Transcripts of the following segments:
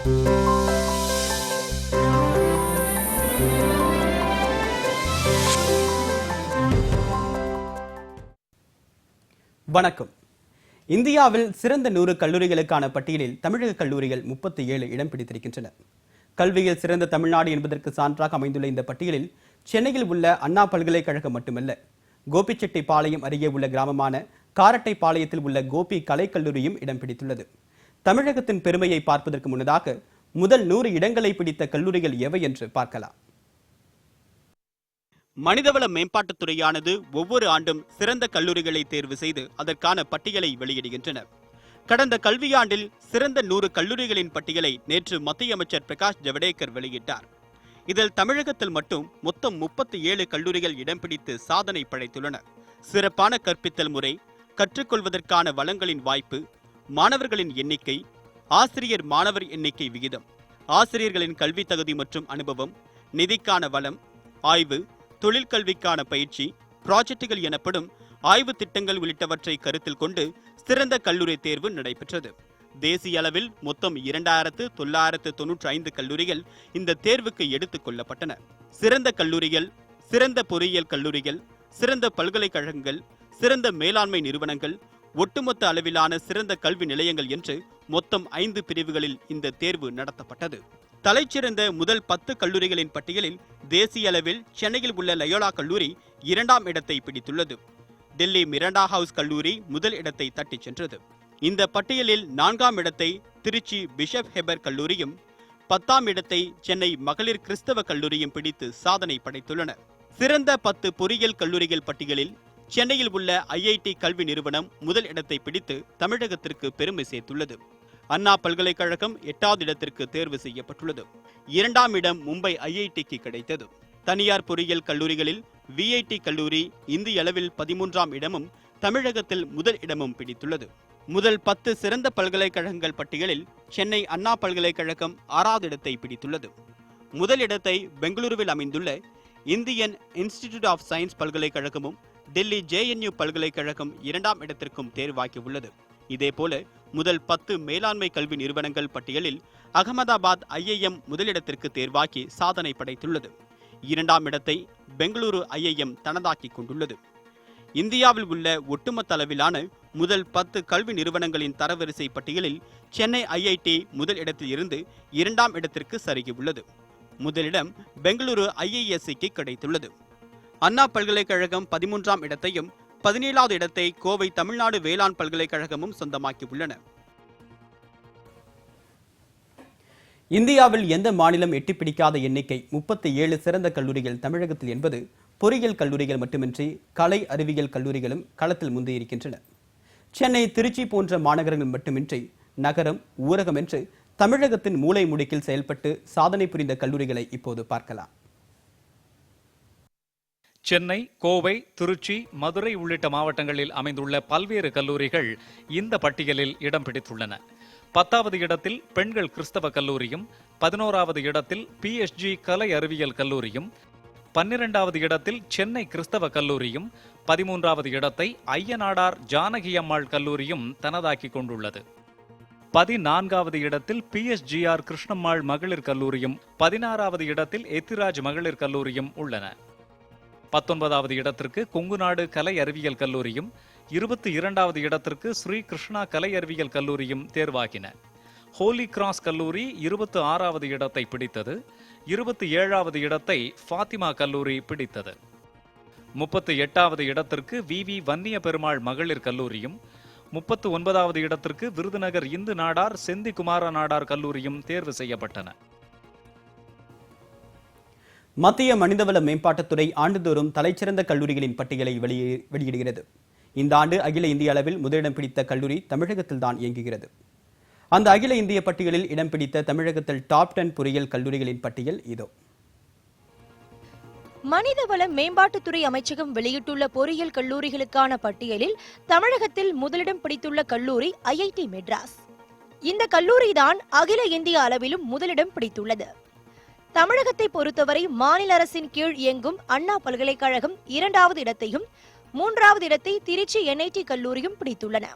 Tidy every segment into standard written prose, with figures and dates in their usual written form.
வணக்கம். இந்தியாவில் சிறந்த 100 கல்லூரிகளுக்கான பட்டியலில் தமிழக கல்லூரிகள் 37 இடம் பிடித்திருக்கின்றன. கல்வியில் சிறந்த தமிழ்நாடு என்பதற்கு சான்றாக அமைந்துள்ள இந்த பட்டியலில் சென்னையில் உள்ள அண்ணா பல்கலைக்கழகம் மட்டுமல்ல, கோபிச்செட்டிப்பாளையம் அருகே உள்ள கிராமமான காரட்டைப்பாளையத்தில் உள்ள கோபி கலைக்கல்லூரியும் இடம் பிடித்துள்ளது. தமிழகத்தின் பெருமையை பார்ப்பதற்கு முன்னதாக முதல் 100 இடங்களை பிடித்த கல்லூரிகள் எவை என்று பார்க்கலாம். மனிதவள மேம்பாட்டுத்துறையானது ஒவ்வொரு ஆண்டும் சிறந்த கல்லூரிகளை தேர்வு செய்து அதற்கான பட்டியலை வெளியிடுகின்றன. கடந்த கல்வியாண்டில் சிறந்த 100 கல்லூரிகளின் பட்டியலை நேற்று மத்திய அமைச்சர் பிரகாஷ் ஜவடேகர் வெளியிட்டார். இதில் தமிழகத்தில் மட்டும் மொத்தம் 37 கல்லூரிகள் இடம் பிடித்து சாதனை படைத்துள்ளன. சிறப்பான கற்பித்தல் முறை, கற்றுக்கொள்வதற்கான வளங்களின் வாய்ப்பு, மாணவர்களின் எண்ணிக்கை, ஆசிரியர் மாணவர் எண்ணிக்கை விகிதம், ஆசிரியர்களின் கல்வி தகுதி மற்றும் அனுபவம், நிதிக்கான வளம், ஆய்வு, தொழிற்கல்விக்கான பயிற்சி, ப்ராஜெக்டுகள் எனப்படும் ஆய்வு திட்டங்கள் உள்ளிட்டவற்றை கருத்தில் கொண்டு சிறந்த கல்லூரி தேர்வு நடைபெற்றது. தேசிய அளவில் மொத்தம் 2995 கல்லூரிகள் இந்த தேர்வுக்கு எடுத்துக் கொள்ளப்பட்டன. சிறந்த கல்லூரிகள், சிறந்த பொறியியல் கல்லூரிகள், சிறந்த பல்கலைக்கழகங்கள், சிறந்த மேலாண்மை நிறுவனங்கள், ஒட்டுமொத்த அளவிலான சிறந்த கல்வி நிலையங்கள் என்று மொத்தம் 5 பிரிவுகளில் இந்த தேர்வு நடத்தப்பட்டது. தலைச்சிறந்த முதல் 10 கல்லூரிகளின் பட்டியலில் தேசிய அளவில் சென்னையில் உள்ள லயோலா கல்லூரி 2ஆம் இடத்தை பிடித்துள்ளது. டெல்லி மிராண்டா ஹவுஸ் கல்லூரி முதல் இடத்தை தட்டிச் சென்றது. இந்த பட்டியலில் 4ஆம் இடத்தை திருச்சி பிஷப் ஹெபர் கல்லூரியும் 10ஆம் இடத்தை சென்னை மகளிர் கிறிஸ்தவ கல்லூரியும் பிடித்து சாதனை படைத்துள்ளன. சிறந்த 10 பொறியியல் கல்லூரிகள் பட்டியலில் சென்னையில் உள்ள ஐஐடி கல்வி நிறுவனம் முதல் இடத்தை பிடித்து தமிழகத்திற்கு பெருமை சேர்த்துள்ளது. அண்ணா பல்கலைக்கழகம் 8வது இடத்திற்கு தேர்வு செய்யப்பட்டுள்ளது. 2ஆம் இடம் மும்பை ஐஐடிக்கு கிடைத்தது. தனியார் பொறியியல் கல்லூரிகளில் விஐடி கல்லூரி இந்திய அளவில் 13ஆம் இடமும் தமிழகத்தில் முதல் இடமும் பிடித்துள்ளது. முதல் 10 சிறந்த பல்கலைக்கழகங்கள் பட்டியலில் சென்னை அண்ணா பல்கலைக்கழகம் 6வது இடத்தை பிடித்துள்ளது. முதல் இடத்தை பெங்களூருவில் அமைந்துள்ள இந்தியன் இன்ஸ்டிடியூட் ஆஃப் சயின்ஸ் பல்கலைக்கழகமும் டெல்லி JNU பல்கலைக்கழகம் 2ஆம் இடத்திற்கும் தேர்வாகியுள்ளது. இதேபோல முதல் 10 மேலாண்மை கல்வி நிறுவனங்கள் பட்டியலில் அகமதாபாத் IIM முதலிடத்திற்கு தேர்வாகி சாதனை படைத்துள்ளது. 2ஆம் இடத்தை பெங்களூரு IIM தனதாக்கி கொண்டுள்ளது. இந்தியாவில் உள்ள ஒட்டுமொத்த அளவிலான முதல் 10 கல்வி நிறுவனங்களின் தரவரிசை பட்டியலில் சென்னை IIT முதல் இடத்தில் இருந்து 2ஆம் இடத்திற்கு சருகியுள்ளது. முதலிடம் பெங்களூரு IISCக்கு கிடைத்துள்ளது. அண்ணா பல்கலைக்கழகம் 13ஆம் இடத்தையும் 17வது இடத்தை கோவை தமிழ்நாடு வேளாண் பல்கலைக்கழகமும் சொந்தமாக்கியுள்ளன. இந்தியாவில் எந்த மாநிலம் எட்டி பிடிக்காத எண்ணிக்கை 37 சிறந்த கல்லூரிகள் தமிழகத்தில் என்பது பொறியியல் கல்லூரிகள் மட்டுமின்றி கலை அறிவியல் கல்லூரிகளும் களத்தில் முந்தியிருக்கின்றன. சென்னை, திருச்சி போன்ற மாநகரங்கள் மட்டுமின்றி நகரம், ஊரகம் என்று தமிழகத்தின் மூலை முடுக்கில் செயல்பட்டு சாதனை புரிந்த கல்லூரிகளை இப்போது பார்க்கலாம். சென்னை, கோவை, திருச்சி, மதுரை உள்ளிட்ட மாவட்டங்களில் அமைந்துள்ள பல்வேறு கல்லூரிகள் இந்த பட்டியலில் இடம் பிடித்துள்ளன. 10வது இடத்தில் பெண்கள் கிறிஸ்தவ கல்லூரியும், 11வது இடத்தில் PSG கலை அறிவியல் கல்லூரியும், 12வது இடத்தில் சென்னை கிறிஸ்தவ கல்லூரியும், 13வது இடத்தை ஐயனாடார் ஜானகி அம்மாள் கல்லூரியும் தனதாக்கி கொண்டுள்ளது. 14வது இடத்தில் PSGR கிருஷ்ணம்மாள் மகளிர் கல்லூரியும், 16வது இடத்தில் எத்திராஜ் மகளிர் கல்லூரியும் உள்ளன. 19வது இடத்திற்கு கொங்குநாடு கலை அறிவியல் கல்லூரியும், 22வது இடத்திற்கு ஸ்ரீ கிருஷ்ணா கலை அறிவியல் கல்லூரியும் தேர்வாகின. ஹோலி கிராஸ் கல்லூரி 26வது இடத்தை பிடித்தது. 27வது இடத்தை ஃபாத்திமா கல்லூரி பிடித்தது. 38வது இடத்திற்கு VV வன்னிய பெருமாள் மகளிர் கல்லூரியும், 39வது இடத்திற்கு விருதுநகர் இந்து நாடார் செந்தி குமார நாடார் கல்லூரியும் தேர்வு செய்யப்பட்டன. மத்திய மனிதவள மேம்பாட்டுத்துறை ஆண்டுதோறும் தலைச்சிறந்த கல்லூரிகளின் பட்டியலை வெளியிடுகிறது. இந்த ஆண்டு அகில இந்திய அளவில் முதலிடம் பிடித்த கல்லூரி தமிழகத்தில் தான் இயங்குகிறது. அந்த அகில இந்திய பட்டியலில் இடம் பிடித்த தமிழகத்தில் டாப் 10 பொறியியல் கல்லூரிகளின் பட்டியல் இதோ. மனிதவள மேம்பாட்டுத்துறை அமைச்சகம் வெளியிட்டுள்ள பொறியியல் கல்லூரிகளுக்கான பட்டியலில் தமிழகத்தில் முதலிடம் பிடித்துள்ள கல்லூரி IIT மெட்ராஸ். இந்த கல்லூரிதான் அகில இந்திய அளவிலும் முதலிடம் பிடித்துள்ளது. தமிழகத்தை பொறுத்தவரை மாநில அரசின் கீழ் இயங்கும் அண்ணா பல்கலைக்கழகம் 2வது இடத்தையும் 3வது இடத்தை திருச்சி NIT கல்லூரியும் பிடித்துள்ளன.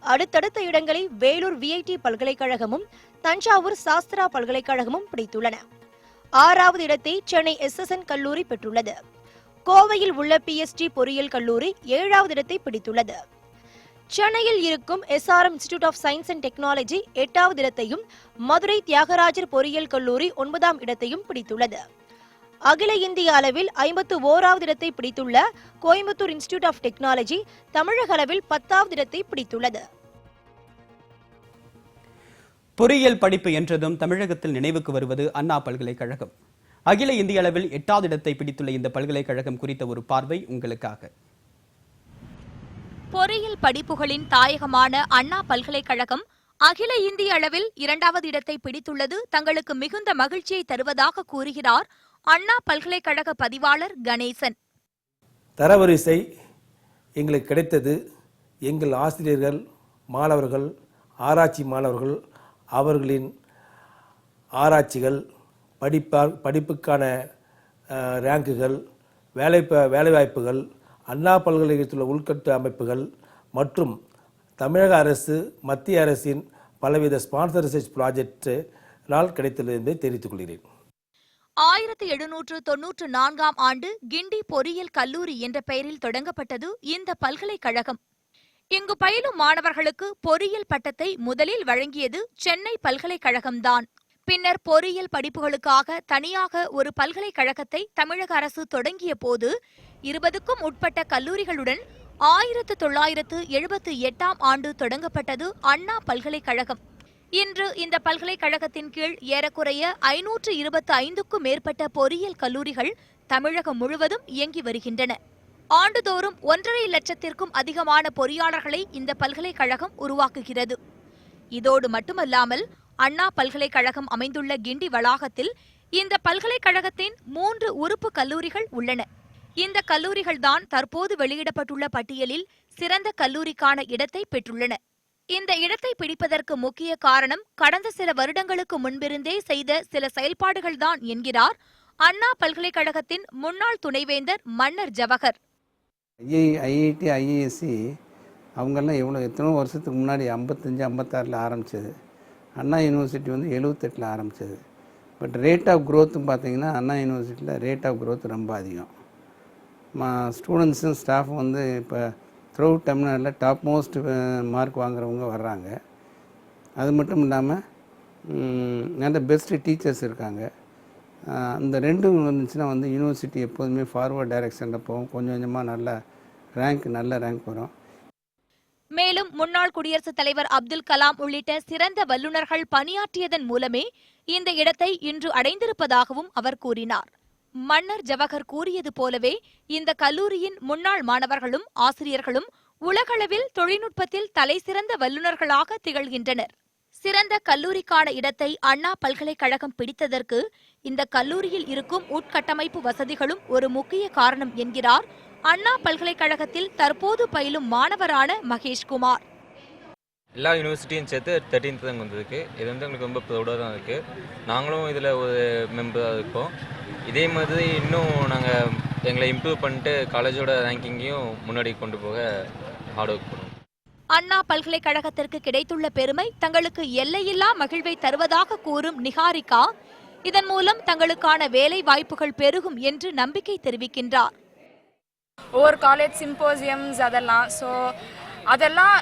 அடுத்தடுத்த இடங்களை வேலூர் விஐடி பல்கலைக்கழகமும் தஞ்சாவூர் சாஸ்திரா பல்கலைக்கழகமும் பிடித்துள்ளன. 6வது இடத்தை சென்னை SSN கல்லூரி பெற்றுள்ளது. கோவையில் உள்ள PSG பொறியியல் கல்லூரி 7வது இடத்தை பிடித்துள்ளது. சென்னையில் இருக்கும் SRM institute of science and technology 8வது இடத்தையும், மதுரை தியாகராஜர் பொறியியல் கல்லூரி 9ஆம் இடத்தையும் பிடித்துள்ளது. அகில இந்திய அளவில் 51வது இடத்தை பிடித்துள்ள கோயம்புத்தூர் இன்ஸ்டிடியூட் ஆஃப் டெக்னாலஜி தமிழக அளவில் 10வது இடத்தை பிடித்துள்ளது. பொறியியல் படிப்பு என்றதும் தமிழகத்தில் நினைவுக்கு வருவது அண்ணா பல்கலைக்கழகம். அகில இந்திய அளவில் 8வது இடத்தை பிடித்துள்ள இந்த பல்கலைக்கழகம் குறித்த ஒரு பார்வை உங்களுக்காக. பொறியியல் படிப்புகளின் தாயகமான அண்ணா பல்கலைக்கழகம் அகில இந்திய அளவில் 2வது இடத்தை பிடித்துள்ளது தங்களுக்கு மிகுந்த மகிழ்ச்சியை தருவதாக கூறுகிறார் அண்ணா பல்கலைக்கழக பதிவாளர் கணேசன். தரவரிசை எங்களுக்கு கிடைத்தது எங்கள் ஆசிரியர்கள், மாணவர்கள், ஆராய்ச்சி மாணவர்கள், அவர்களின் ஆராய்ச்சிகள், படிப்புக்கான ரேங்குகள், வேலைவாய்ப்புகள், அண்ணா பல்கலைக்கழகத்தில் உள்ள உள்கட்டு அமைப்புகள் மற்றும் தமிழக அரசு, மத்திய அரசின் பலவித ஸ்பான்சர் ரிசர்ச் ப்ராஜெக்டினால் கிடைத்தது என்பதை தெரிவித்துக் கொள்கிறேன். 1794ஆம் ஆண்டு கிண்டி பொறியியல் கல்லூரி என்ற பெயரில் தொடங்கப்பட்டது இந்த பல்கலைக்கழகம். இங்கு பயிலும் மாணவர்களுக்கு பொறியியல் பட்டத்தை முதலில் வழங்கியது சென்னை பல்கலைக்கழகம்தான். பின்னர் பொறியியல் படிப்புகளுக்காக தனியாக ஒரு பல்கலைக்கழகத்தை தமிழக அரசு தொடங்கிய போது 20க்கும் உட்பட்ட கல்லூரிகளுடன் 1978ஆம் ஆண்டு தொடங்கப்பட்டது அண்ணா பல்கலைக்கழகம். இன்று இந்த பல்கலைக்கழகத்தின் கீழ் ஏறக்குறைய 525க்கும் மேற்பட்ட பொறியியல் கல்லூரிகள் தமிழகம் முழுவதும் இயங்கி வருகின்றன. ஆண்டுதோறும் 1.5 லட்சத்திற்கும் அதிகமான பொறியாளர்களை இந்த பல்கலைக்கழகம் உருவாக்குகிறது. இதோடு மட்டுமல்லாமல் அண்ணா பல்கலைக்கழகம் அமைந்துள்ள கிண்டி வளாகத்தில் இந்த பல்கலைக்கழகத்தின் 3 உறுப்பு கல்லூரிகள் உள்ளன. இந்த கல்லூரிகள்தான் தற்போது வெளியிடப்பட்டுள்ள பட்டியலில் சிறந்த கல்லூரிக்கான இடத்தை பெற்றுள்ளன. இந்த இடத்தை பிடிப்பதற்கு முக்கிய காரணம் கடந்த சில வருடங்களுக்கு முன்பிருந்தே செய்த சில செயல்பாடுகள்தான் என்கிறார் அண்ணா பல்கலைக்கழகத்தின் முன்னாள் துணைவேந்தர் மன்னர் ஜவஹர். IIT, IISc அவங்கெல்லாம் எத்தனோ வருஷத்துக்கு முன்னாடி 55-56 ஆரம்பித்தது. அண்ணா யூனிவர்சிட்டி 78 ஆரம்பித்தது. பட் ரேட் ஆஃப் க்ரோத்தும் பார்த்தீங்கன்னா அண்ணா யூனிவர்சிட்டியில் ரேட் ஆஃப் க்ரோத் ரொம்ப அதிகம். ஸ்டூடெண்ட்ஸும் ஸ்டாஃபும் இப்போ த்ரூ தமிழ்நாட்டில் டாப் மோஸ்ட் மார்க் வாங்குறவங்க வர்றாங்க. அது மட்டும் இல்லாமல் நல்ல பெஸ்ட்டு டீச்சர்ஸ் இருக்காங்க. அந்த ரெண்டும் வந்துச்சுன்னா யூனிவர்சிட்டி எப்போதுமே ஃபார்வர்ட் டைரக்ஷனில் போகும். கொஞ்சம் கொஞ்சமாக நல்ல ரேங்க் வரும். மேலும் முன்னாள் குடியரசுத் தலைவர் அப்துல் கலாம் உள்ளிட்ட சிறந்த வல்லுநர்கள் பணியாற்றியதன் மூலமே இந்த இடத்தை இன்று அடைந்திருப்பதாகவும் அவர் கூறினார். மன்னர் ஜவஹர் கூறியது போலவே இந்த கல்லூரியின் முன்னாள் மாணவர்களும் ஆசிரியர்களும் உலகளவில் தொழில்நுட்பத்தில் தலைசிறந்த வல்லுநர்களாக திகழ்கின்றனர். சிறந்த கல்லூரிக்கான இடத்தை அண்ணா பல்கலைக்கழகம் பிடித்ததற்கு இந்த கல்லூரியில் இருக்கும் உட்கட்டமைப்பு வசதிகளும் ஒரு முக்கிய காரணம் என்கிறார் அண்ணா பல்கலைக்கழகத்தில் தற்போது பயிலும் மாணவரான மகேஷ்குமார். எல்லா யூனிவர்சிட்டியும் சேர்த்து 13th தான் வந்திருக்கு. இது எங்களுக்கு ரொம்ப ப்ரௌடாக தான் இருக்குது. நாங்களும் இதில் ஒரு மெம்பராக இருக்கோம். இதே மாதிரி இன்னும் நாங்கள் எங்களை இம்ப்ரூவ் பண்ணிட்டு காலேஜோட ரேங்கிங்கையும் முன்னாடி கொண்டு போக ஹார்ட் ஒர்க் பண்ணுவோம். அண்ணா பல்கலைக்கழகத்திற்கு கிடைத்துள்ள பெருமை தங்களுக்கு எல்லையில்லா மகிழ்வை தருவதாக கூறும் நிகாரிகா, இதன் மூலம் தங்களுக்கான வேலை வாய்ப்புகள் பெருகும் என்று நம்பிக்கை தெரிவிக்கின்றார். ஒவ்வொரு காலேஜ் சிம்போசியம்ஸ் அதெல்லாம்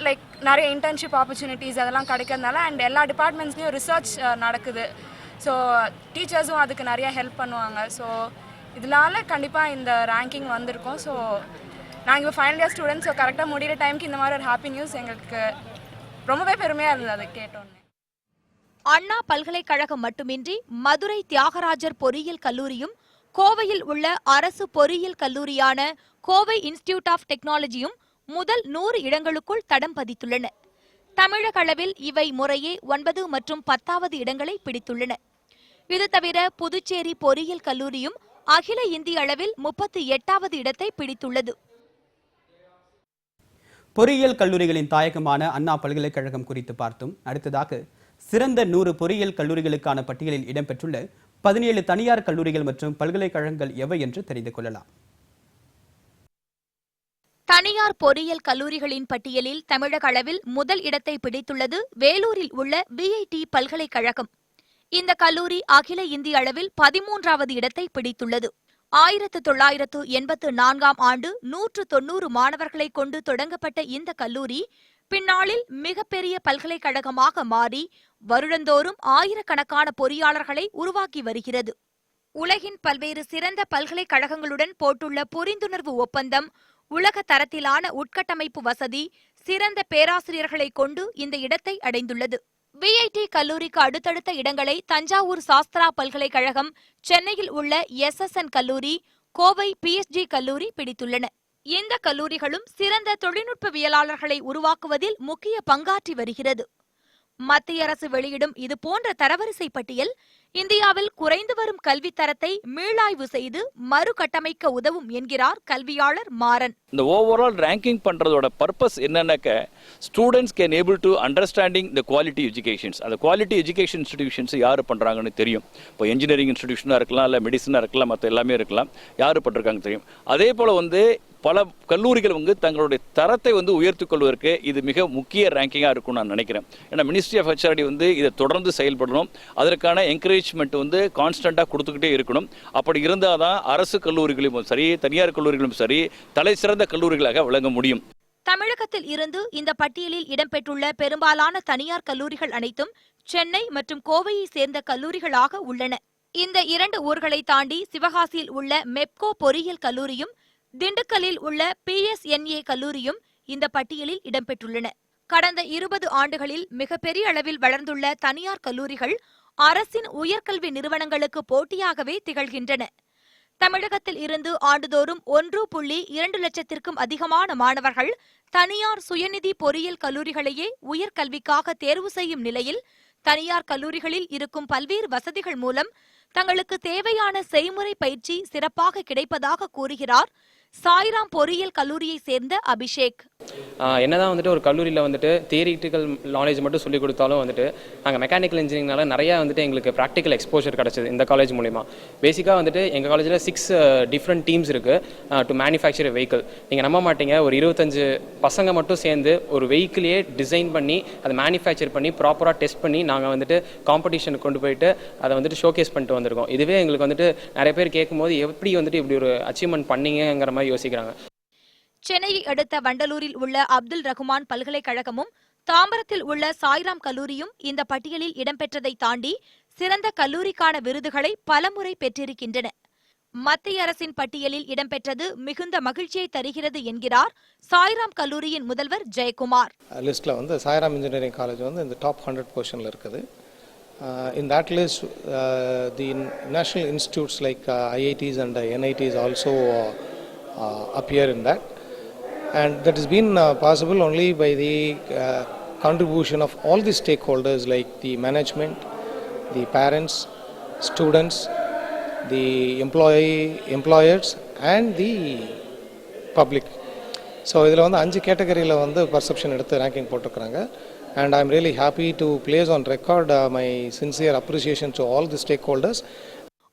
நிறைய இன்டர்ன்ஷிப் ஆப்பர்ச்சுனிட்டிஸ் அதெல்லாம் கிடைக்கிறதுனால அண்ட் எல்லா டிபார்ட்மெண்ட்ஸ்லேயும் ரிசர்ச் நடக்குது. ஸோ டீச்சர்ஸும் அதுக்கு நிறைய ஹெல்ப் பண்ணுவாங்க. ஸோ இதனால கண்டிப்பாக இந்த ரேங்கிங் வந்திருக்கோம். ஸோ நாங்கள் இப்போ ஃபைனல் இயர் ஸ்டூடெண்ட்ஸ். ஸோ கரெக்டாக முடிகிற டைமுக்கு இந்த மாதிரி ஒரு ஹாப்பி நியூஸ் எங்களுக்கு ரொம்பவே பெருமையாக இருந்தது அதை கேட்டோன்னே. அண்ணா பல்கலைக்கழகம் மட்டுமின்றி மதுரை தியாகராஜர் பொறியியல் கல்லூரியும் கோவையில் உள்ள அரசு பொறியியல் கல்லூரியான கோவை இன்ஸ்டிடியூட் ஆஃப் டெக்னாலஜியும் முதல் 100 இடங்களுக்குள் தடம் பதித்துள்ளன. தமிழக அளவில் இவை முறையே 9 மற்றும் 10வது இடங்களை பிடித்துள்ளன. இது தவிர புதுச்சேரி பொறியியல் கல்லூரியும் அகில இந்திய அளவில் 38வது இடத்தை பிடித்துள்ளது. பொறியியல் கல்லூரிகளின் தாயகமான அண்ணா பல்கலைக்கழகம் குறித்து பார்த்தோம். அடுத்ததாக சிறந்த 100 பொறியியல் கல்லூரிகளுக்கான பட்டியலில் இடம்பெற்றுள்ள 17 தனியார் கல்லூரிகள் மற்றும் பல்கலைக்கழகங்கள் எவை என்று தெரிந்து கொள்ளலாம். தனியார் பொறியியல் கல்லூரிகளின் பட்டியலில் தமிழக அளவில் முதல் இடத்தை பிடித்துள்ளது வேலூரில் உள்ள VIT பல்கலைக்கழகம். இந்த கல்லூரி அகில இந்திய அளவில் 13வது இடத்தை பிடித்துள்ளது. 1984ஆம் ஆண்டு 190 மாணவர்களை கொண்டு தொடங்கப்பட்ட இந்த கல்லூரி பின்னாளில் மிகப்பெரிய பல்கலைக்கழகமாக மாறி வருடந்தோறும் ஆயிரக்கணக்கான பொறியாளர்களை உருவாக்கி வருகிறது. உலகின் பல்வேறு சிறந்த பல்கலைக்கழகங்களுடன் போட்டுள்ள புரிந்துணர்வு ஒப்பந்தம், உலக தரத்திலான உட்கட்டமைப்பு வசதி, சிறந்த பேராசிரியர்களை கொண்டு இந்த இடத்தை அடைந்துள்ளது. VIT கல்லூரிக்கு அடுத்தடுத்த இடங்களை தஞ்சாவூர் சாஸ்திரா பல்கலைக்கழகம், சென்னையில் உள்ள SSN கல்லூரி, கோவை PSG கல்லூரி பிடித்துள்ளன. இந்த கல்லூரிகளும் சிறந்த தொழில்நுட்பவியலாளர்களை உருவாக்குவதில் முக்கிய பங்காற்றி வருகிறது. மத்திய அரசு வெளியிடும் இதுபோன்ற தரவரிசை பட்டியல் இந்தியாவில் குறைந்து வரும் கல்வி தரத்தை மீளாய்வு செய்து மறுகட்டமைக்க உதவும் என்கிறார் கல்வியாளர் மாறன். இந்த ஓவரால் ரேங்கிங் பண்றதோட பர்பஸ் என்னன்னாக்க students can able to understanding the quality educations. அந்த குவாலிட்டி எஜுகேஷன் இன்ஸ்டிடியூஷன்ஸ் யார் பண்றாங்கன்னு தெரியும். இப்போ இன்ஜினியரிங் இன்ஸ்டிடியூஷனாக இருக்கலாம், இல்லை மெடிசனாக இருக்கலாம், மற்ற எல்லாமே இருக்கலாம், யார் பண்றாங்க தெரியும். அதே போல பல கல்லூரிகள் தங்களுடைய தரத்தை உயர்த்திக் கொள்வதற்கு இது மிக முக்கிய ரேங்கிங்காக இருக்கும்னு நான் நினைக்கிறேன். ஏன்னா மினிஸ்ட்ரி ஆஃப் HRD இதை தொடர்ந்து செயல்படணும். அதற்கான என்கரேஜ்மெண்ட் கான்ஸ்டன்ட்டாக கொடுத்துக்கிட்டே இருக்கணும். அப்படி இருந்தால் தான் அரசு கல்லூரிகளும் சரி, தனியார் கல்லூரிகளும் சரி, தலை சிறந்த கல்லூரிகளாக விளங்க முடியும். தமிழகத்தில் இருந்து இந்த பட்டியலில் இடம்பெற்றுள்ள பெரும்பாலான தனியார் கல்லூரிகள் அனைத்தும் சென்னை மற்றும் கோவையை சேர்ந்த கல்லூரிகளாக உள்ளன. இந்த 2 ஊர்களை தாண்டி சிவகாசியில் உள்ள மெப்கோ பொறியியல் கல்லூரியும், திண்டுக்கல்லில் உள்ள PSNA கல்லூரியும் இந்த பட்டியலில் இடம்பெற்றுள்ளன. கடந்த 20 ஆண்டுகளில் மிகப்பெரிய அளவில் வளர்ந்துள்ள தனியார் கல்லூரிகள் அரசின் உயர்கல்வி நிறுவனங்களுக்கு போட்டியாகவே திகழ்கின்றன. தமிழகத்தில் இருந்து ஆண்டுதோறும் 1.2 லட்சத்திற்கும் அதிகமான மாணவர்கள் தனியார் சுயநிதி பொறியியல் கல்லூரிகளையே உயர்கல்விக்காக தேர்வு செய்யும் நிலையில் தனியார் கல்லூரிகளில் இருக்கும் பல்வேறு வசதிகள் மூலம் தங்களுக்கு தேவையான செய்முறை பயிற்சி சிறப்பாக கிடைப்பதாக கூறுகிறார் சாய்ராம் பொறியியல் கல்லூரியை சேர்ந்த அபிஷேக். என்னதான் ஒரு கல்லூரியில் தியரிட்டிக்கல் நாலேஜ் மட்டும் சொல்லிக் கொடுத்தாலும் நாங்கள் மெக்கானிக்கல் இன்ஜினியரிங்னால நிறையா எங்களுக்கு ப்ராக்டிக்கல் எக்ஸ்போஷர் கிடச்சிது இந்த காலேஜ் மூலிமா. பேசிக்காக எங்கள் காலேஜில் 6 டிஃப்ரெண்ட் டீம்ஸ் இருக்குது டு மேனுஃபேக்சர் வெஹிக்கிள். நீங்கள் நம்ப மாட்டீங்க, ஒரு 25 பசங்க மட்டும் சேர்ந்து ஒரு வெஹிக்கிளையே டிசைன் பண்ணி அதை மேனுஃபேக்சர் பண்ணி ப்ராப்பராக டெஸ்ட் பண்ணி நாங்கள் காம்படிஷனுக்கு கொண்டு போயிட்டு அதை ஷோகேஸ் பண்ணிட்டு வந்திருக்கோம். இதுவே எங்களுக்கு நிறைய பேர் கேட்கும்போது எப்படி இப்படி ஒரு அச்சீவ்மெண்ட் பண்ணீங்கிற மாதிரி யோசிக்கிறாங்க. சென்னையை அடுத்த வண்டலூரில் உள்ள அப்துல் ரகுமான் பல்கலைக்கழகமும் தாம்பரத்தில் உள்ள சாய்ராம் கல்லூரியும் இந்த பட்டியலில் இடம்பெற்றதை தாண்டி சிறந்த கல்லூரிக்கான விருதுகளை பலமுறை பெற்றிருக்கின்றன. மத்திய அரசின் பட்டியலில் இடம்பெற்றது மிகுந்த மகிழ்ச்சியை தருகிறது என்கிறார் சாய்ராம் கல்லூரியின் முதல்வர் ஜெயக்குமார். லிஸ்ட்ல சாய்ராம் இன்ஜினியரிங் காலேஜ் இந்த டாப் 100 பொசிஷன்ல இருக்குது. In that list, the national institutes like IITs and NITs also appear in that, and that has been possible only by the contribution of all the stakeholders like the management, the parents, students, the employers and the public. So இதில் 5 கேட்டகரியில் perception எடுத்து ranking போட்டிருக்கிறாங்க. And I'm really happy to place on record my sincere appreciation to all the stakeholders.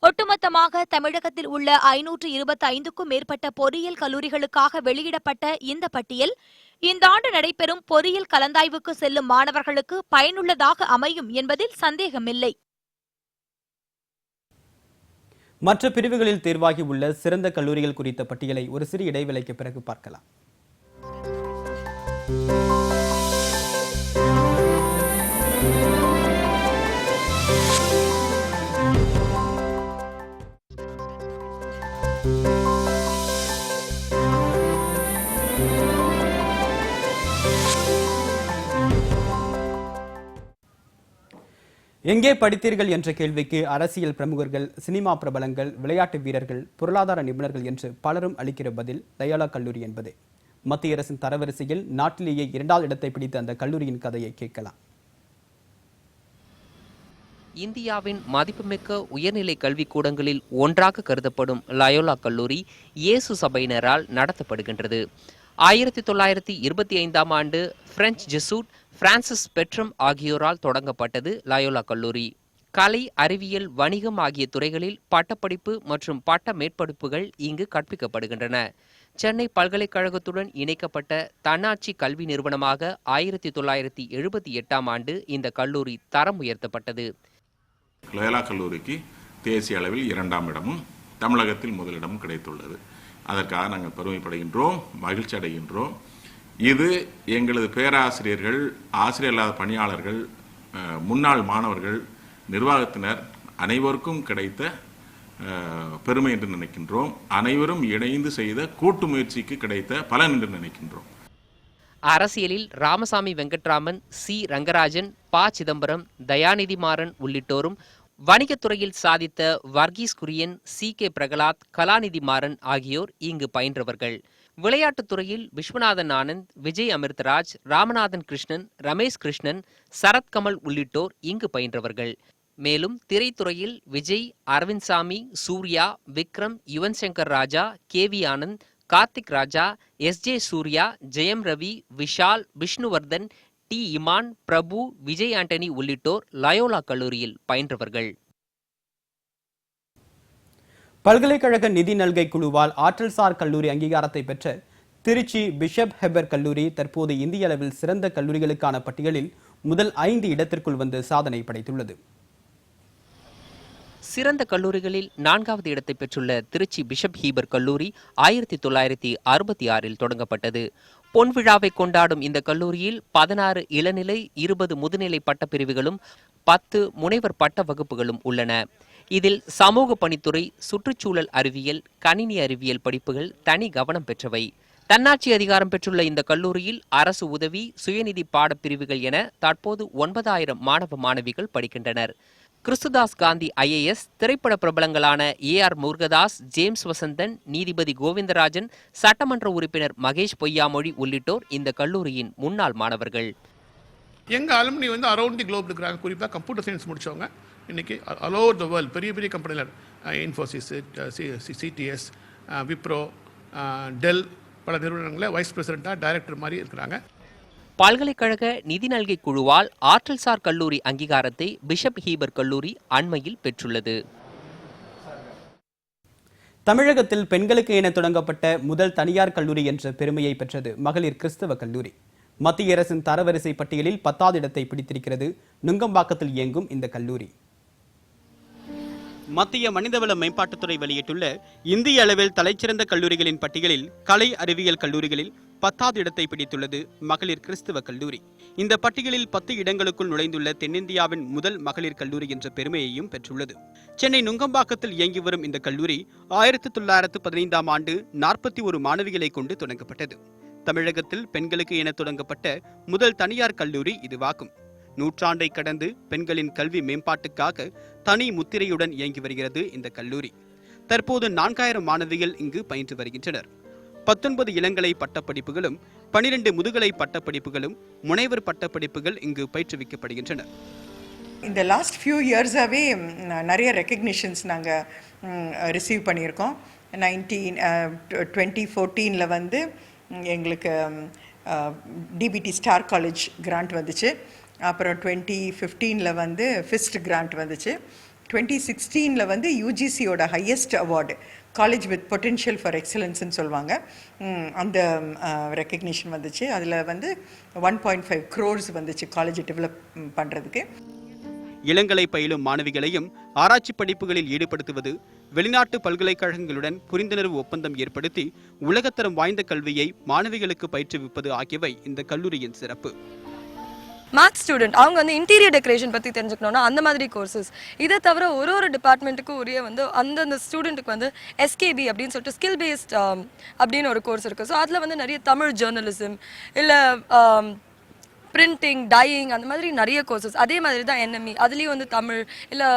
ஒட்டுமொத்தமாக தமிழகத்தில் உள்ள 525க்கும் மேற்பட்ட பொறியியல் கல்லூரிகளுக்காக வெளியிடப்பட்ட இந்த பட்டியல் இந்த ஆண்டு நடைபெறும் பொறியியல் கலந்தாய்வுக்கு செல்லும் மாணவர்களுக்கு பயனுள்ளதாக அமையும் என்பதில் சந்தேகமில்லை. மற்ற பிரிவுகளில் தேர்வாகி உள்ள சிறந்த கல்லூரிகள் குறித்த பட்டியலை ஒரு சிறிய இடைவேளைக்கு பிறகு பார்க்கலாம். எங்கே படித்தீர்கள் என்ற கேள்விக்கு அரசியல் பிரமுகர்கள், சினிமா பிரபலங்கள், விளையாட்டு வீரர்கள், பொருளாதார நிபுணர்கள் என்று பலரும் அளிக்கிற பதில் லயோலா கல்லூரி என்பதே. மத்திய அரசின் தரவரிசையில் நாட்டிலேயே 2வது இடத்தை பிடித்த அந்த கல்லூரியின் கதையை கேட்கலாம். இந்தியாவின் மதிப்புமிக்க உயர்நிலை கல்விக்கூடங்களில் ஒன்றாக கருதப்படும் லயோலா கல்லூரி இயேசு சபையினரால் நடத்தப்படுகின்றது. 1925ஆம் ஆண்டு பிரெஞ்சு ஜெசூட் பிரான்சிஸ் பெட்ரம் ஆகியோரால் தொடங்கப்பட்டது லயோலா கல்லூரி. கலை, அறிவியல், வணிகம் ஆகிய துறைகளில் பட்டப்படிப்பு மற்றும் பட்ட மேற்படிப்புகள் இங்கு கற்பிக்கப்படுகின்றன. சென்னை பல்கலைக்கழகத்துடன் இணைக்கப்பட்ட தன்னாட்சி கல்வி நிறுவனமாக 1978ஆம் ஆண்டு இந்த கல்லூரி தரம் உயர்த்தப்பட்டது. லயோலா கல்லூரிக்கு தேசிய அளவில் 2ஆம் இடமும் தமிழகத்தில் முதலிடமும் கிடைத்துள்ளது. அதற்காக நாங்கள் பெருமைப்படுகின்றோம், மகிழ்ச்சி அடைகின்றோம். இது எங்களது பேராசிரியர்கள், ஆசிரியர் இல்லாத பணியாளர்கள், முன்னாள் மாணவர்கள், நிர்வாகத்தினர் அனைவருக்கும் கிடைத்த பெருமை என்று நினைக்கின்றோம். அனைவரும் இணைந்து செய்த கூட்டு முயற்சிக்கு கிடைத்த பலன் என்று நினைக்கின்றோம். அரசியலில் ராமசாமி வெங்கட்ராமன், சி ரங்கராஜன், ப சிதம்பரம், தயாநிதி மாறன் உள்ளிட்டோரும், வணிகத்துறையில் சாதித்த வர்கீஸ் குரியன், சி கே பிரகலாத், கலாநிதி மாறன் ஆகியோர் இங்கு பயின்றவர்கள். விளையாட்டுத் துறையில் விஸ்வநாதன் ஆனந்த், விஜய் அமிர்தராஜ், ராமநாதன் கிருஷ்ணன், ரமேஷ் கிருஷ்ணன், சரத்கமல் உள்ளிட்டோர் இங்கு பயின்றவர்கள். மேலும் திரைத்துறையில் விஜய், அரவிந்த் சாமி, சூர்யா, விக்ரம், யுவன் சங்கர் ராஜா, கேவி ஆனந்த், கார்த்திக் ராஜா, எஸ்ஜே சூர்யா, ஜெயம் ரவி, விஷால், விஷ்ணுவர்தன், டி இமான், பிரபு, விஜய் ஆண்டனி உள்ளிட்டோர் லயோலா கல்லூரியில் பயின்றவர்கள். பல்கலைக்கழக நிதி நல்கை குழுவால் ஆற்றல்சார் கல்லூரி அங்கீகாரத்தை பெற்ற திருச்சி பிஷப் ஹெபர் கல்லூரி தற்போது இந்திய அளவில் சிறந்த கல்லூரிகளுக்கான பட்டியலில் முதல் 5 இடத்திற்குள் வந்து சாதனை படைத்துள்ளது. சிறந்த கல்லூரிகளில் 4வது இடத்தை பெற்றுள்ள திருச்சி பிஷப் ஹீபர் கல்லூரி 1966இல் தொடங்கப்பட்டது. பொன்விழாவை கொண்டாடும் இந்த கல்லூரியில் 16 இளநிலை, 20 முதுநிலை பட்டப்பிரிவுகளும் 10 முனைவர் பட்ட வகுப்புகளும் உள்ளன. இதில் சமூக பணித்துறை, சுற்றுச்சூழல் அறிவியல், கணினி அறிவியல் படிப்புகள் தனி கவனம் பெற்றவை. தன்னாட்சி அதிகாரம் பெற்றுள்ள இந்த கல்லூரியில் அரசு உதவி, சுயநிதி பாடப்பிரிவுகள் என தற்போது 9000 மாணவ மாணவிகள் படிக்கின்றனர். கிறிஸ்துதாஸ் காந்தி IAS, திரைப்பட பிரபலங்களான AR முருகதாஸ், ஜேம்ஸ் வசந்தன், நீதிபதி கோவிந்தராஜன், சட்டமன்ற உறுப்பினர் மகேஷ் பொய்யாமொழி உள்ளிட்டோர் இந்த கல்லூரியின் முன்னாள் மாணவர்கள். எங்கள் அலுமினி அரௌண்ட் தி குளோப் இருக்கிறாங்க. குறிப்பாக கம்ப்யூட்டர் சயின்ஸ் முடித்தவங்க இன்றைக்கி ஆல் ஓவர் த வேர்ல்டு பெரிய பெரிய கம்பெனியில் இன்ஃபோசிஸ், CTS, விப்ரோ, டெல் பல நிறுவனங்களில் வைஸ் பிரசிடெண்ட்டாக டைரக்டர் மாதிரி இருக்கிறாங்க. பல்கலைக்கழக நிதி நல்கை குழுவால் ஆற்றல்சார் கல்லூரி அங்கீகாரத்தை பிஷப் ஹீபர் கல்லூரி அண்மையில் பெற்றுள்ளது. தமிழகத்தில் பெண்களுக்கு என தொடங்கப்பட்ட முதல் தனியார் கல்லூரி என்ற பெருமையை பெற்றது மகளிர் கிறிஸ்தவ கல்லூரி. மத்திய அரசின் தரவரிசை பட்டியலில் 10வது இடத்தை பிடித்திருக்கிறது நுங்கம்பாக்கத்தில் இயங்கும் இந்த கல்லூரி. மத்திய மனிதவள மேம்பாட்டுத்துறை வெளியிட்டுள்ள இந்திய அளவில் தலைச்சிறந்த கல்லூரிகளின் பட்டியலில் கலை அறிவியல் கல்லூரிகளில் 10வது இடத்தை பிடித்துள்ளது மகளிர் கிறிஸ்தவ கல்லூரி. இந்த பட்டியலில் 10 இடங்களுக்குள் நுழைந்துள்ள தென்னிந்தியாவின் முதல் மகளிர் கல்லூரி என்ற பெருமையையும் பெற்றுள்ளது. சென்னை நுங்கம்பாக்கத்தில் இயங்கி வரும் இந்த கல்லூரி 1915ஆம் ஆண்டு 41 மாணவிகளை கொண்டு தொடங்கப்பட்டது. தமிழகத்தில் பெண்களுக்கு என தொடங்கப்பட்ட முதல் தனியார் கல்லூரி இதுவாகும். நூற்றாண்டை கடந்து பெண்களின் கல்வி மேம்பாட்டுக்காக தனி முத்திரையுடன் இயங்கி வருகிறது இந்த கல்லூரி. தற்போது 4000 மாணவிகள் இங்கு பயின்று வருகின்றனர். 19 இளங்கலை பட்டப்படிப்புகளும் 12 முதுகலை பட்டப்படிப்புகளும் முனைவர் பட்டப்படிப்புகள் இங்கு பயிற்றுவிக்கப்படுகின்றன. இந்த லாஸ்ட் ஃபியூ இயர்ஸாகவே நிறைய ரெக்கக்னிஷன்ஸ் நாங்கள் ரிசீவ் பண்ணியிருக்கோம். 2014 எங்களுக்கு டிபிடி ஸ்டார் காலேஜ் கிராண்ட் வந்துச்சு. அப்புறம் 2015 ஃபிஸ்ட் கிராண்ட் வந்துச்சு. 2016 யூஜிசியோட highest award college with potential for எக்ஸலன்ஸ்ன்னு சொல்லுவாங்க, அந்த ரெக்கக்னிஷன் வந்துச்சு. அதில் 1.5 crores வந்துச்சு காலேஜ் டெவலப் பண்ணுறதுக்கு. இளங்கலை பயிலும் மாணவிகளையும் ஆராய்ச்சி படிப்புகளில் ஈடுபடுத்துவது, வெளிநாட்டு பல்கலைக்கழகங்களுடன் புரிந்துணர்வு ஒப்பந்தம் ஏற்படுத்தி உலகத்தரம் வாய்ந்த கல்வியை மாணவிகளுக்கு பயிற்றுவிப்பது ஆகியவை இந்த கல்லூரியின் சிறப்பு. மேத்ஸ் ஸ்டூடெண்ட் அவங்க இன்டீரியர் டெக்கரேஷன் பற்றி தெரிஞ்சுக்கணுன்னா அந்த மாதிரி கோர்சஸ். இதை தவிர ஒரு டிபார்ட்மெண்ட்டுக்கும் உரிய அந்தந்த ஸ்டூடெண்ட்டுக்கு SKB அப்படின்னு சொல்லிட்டு ஸ்கில் பேஸ்ட் அப்படின்னு ஒரு கோர்ஸ் இருக்குது. ஸோ அதில் நிறைய தமிழ் ஜேர்னலிசம், இல்லை பிரிண்டிங், டையிங், அந்த மாதிரி நிறைய கோர்சஸ். அதே மாதிரி தான் NME, அதுலேயும் தமிழ், இல்லை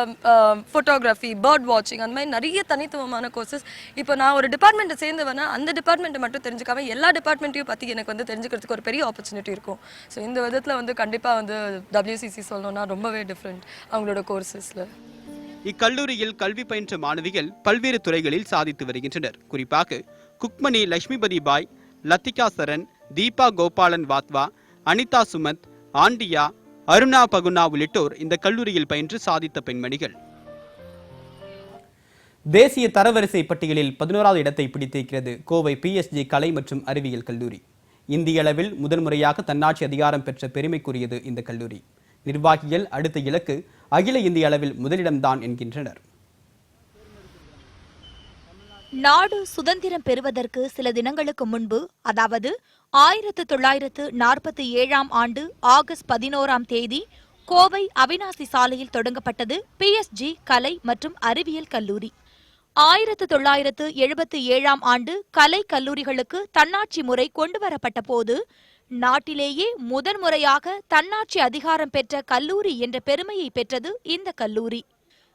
ஃபோட்டோகிராஃபி, பேர்ட் வாட்சிங், அந்த மாதிரி நிறைய தனித்துவமான கோர்சஸ். இப்போ நான் ஒரு டிபார்ட்மெண்ட்டை சேர்ந்தவனா அந்த டிபார்ட்மெண்ட்டை மட்டும் தெரிஞ்சுக்காம எல்லா டிபார்ட்மெண்ட்டையும் பற்றி எனக்கு தெரிஞ்சுக்கிறதுக்கு ஒரு பெரிய ஆப்பர்ச்சுனிட்டி இருக்கும். ஸோ இந்த விதத்தில் கண்டிப்பாக WCC சொல்லணும்னா ரொம்பவே டிஃப்ரெண்ட் அவங்களோட கோர்சஸில். இக்கல்லூரியில் கல்வி பயின்ற மாணவிகள் பல்வேறு துறைகளில் சாதித்து வருகின்றனர். குறிப்பாக குக்மணி லட்சுமிபதி பாய், லத்திகா சரண், தீபா கோபாலன் வாத்வா, அனிதா சுமத், ஆண்டியா, அருணா பகுனா உள்ளிட்டோர் இந்த கல்லூரியில் பயின்று சாதித்த பெண்மணிகள். தேசிய தரவரிசை பட்டியலில் 11வது இடத்தை பிடித்திருக்கிறது கோவை PSG கலை மற்றும் அறிவியல் கல்லூரி. இந்திய அளவில் முதன்முறையாக தன்னாட்சி அதிகாரம் பெற்ற பெருமைக்குரியது இந்த கல்லூரி. நிர்வாகிகள் அடுத்த இலக்கு அகில இந்திய அளவில் முதலிடம்தான் என்கின்றனர். நாடு சுதந்திரம் பெறுவதற்கு சில தினங்களுக்கு முன்பு, அதாவது 1947ஆம் ஆண்டு ஆகஸ்ட் 11ஆம் தேதி கோவை அவினாசி சாலையில் தொடங்கப்பட்டது PSG கலை மற்றும் அறிவியல் கல்லூரி. 1977ஆம் ஆண்டு கலை கல்லூரிகளுக்கு தன்னாட்சி முறை கொண்டுவரப்பட்ட போது நாட்டிலேயே முதன்முறையாக தன்னாட்சி அதிகாரம் பெற்ற கல்லூரி என்ற பெருமையை பெற்றது இந்த கல்லூரி.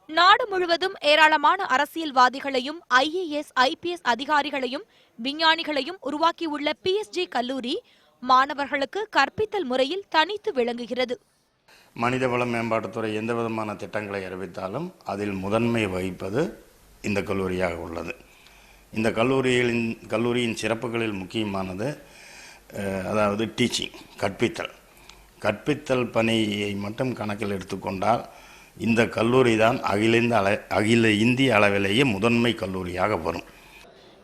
நாடு முழுவதும் ஏராளமான அரசியல்வாதிகளையும் IAS, IPS அதிகாரிகளையும் விஞ்ஞானிகளையும் உருவாக்கியுள்ள PSG கல்லூரி மாணவர்களுக்கு கற்பித்தல் முறையில் தனித்து விளங்குகிறது. மனிதவள மேம்பாட்டுத்துறை எந்த விதமான திட்டங்களை அறிவித்தாலும் அதில் முதன்மை வகிப்பது இந்த கல்லூரியாக உள்ளது. இந்த கல்லூரியின் சிறப்புகளில் முக்கியமானது அதாவது டீச்சிங், கற்பித்தல் பணியை மட்டும் கணக்கில் எடுத்துக்கொண்டால் இந்த கல்லூரி தான் அகில இந்திய அளவிலேயே முதன்மை கல்லூரியாக வரும்.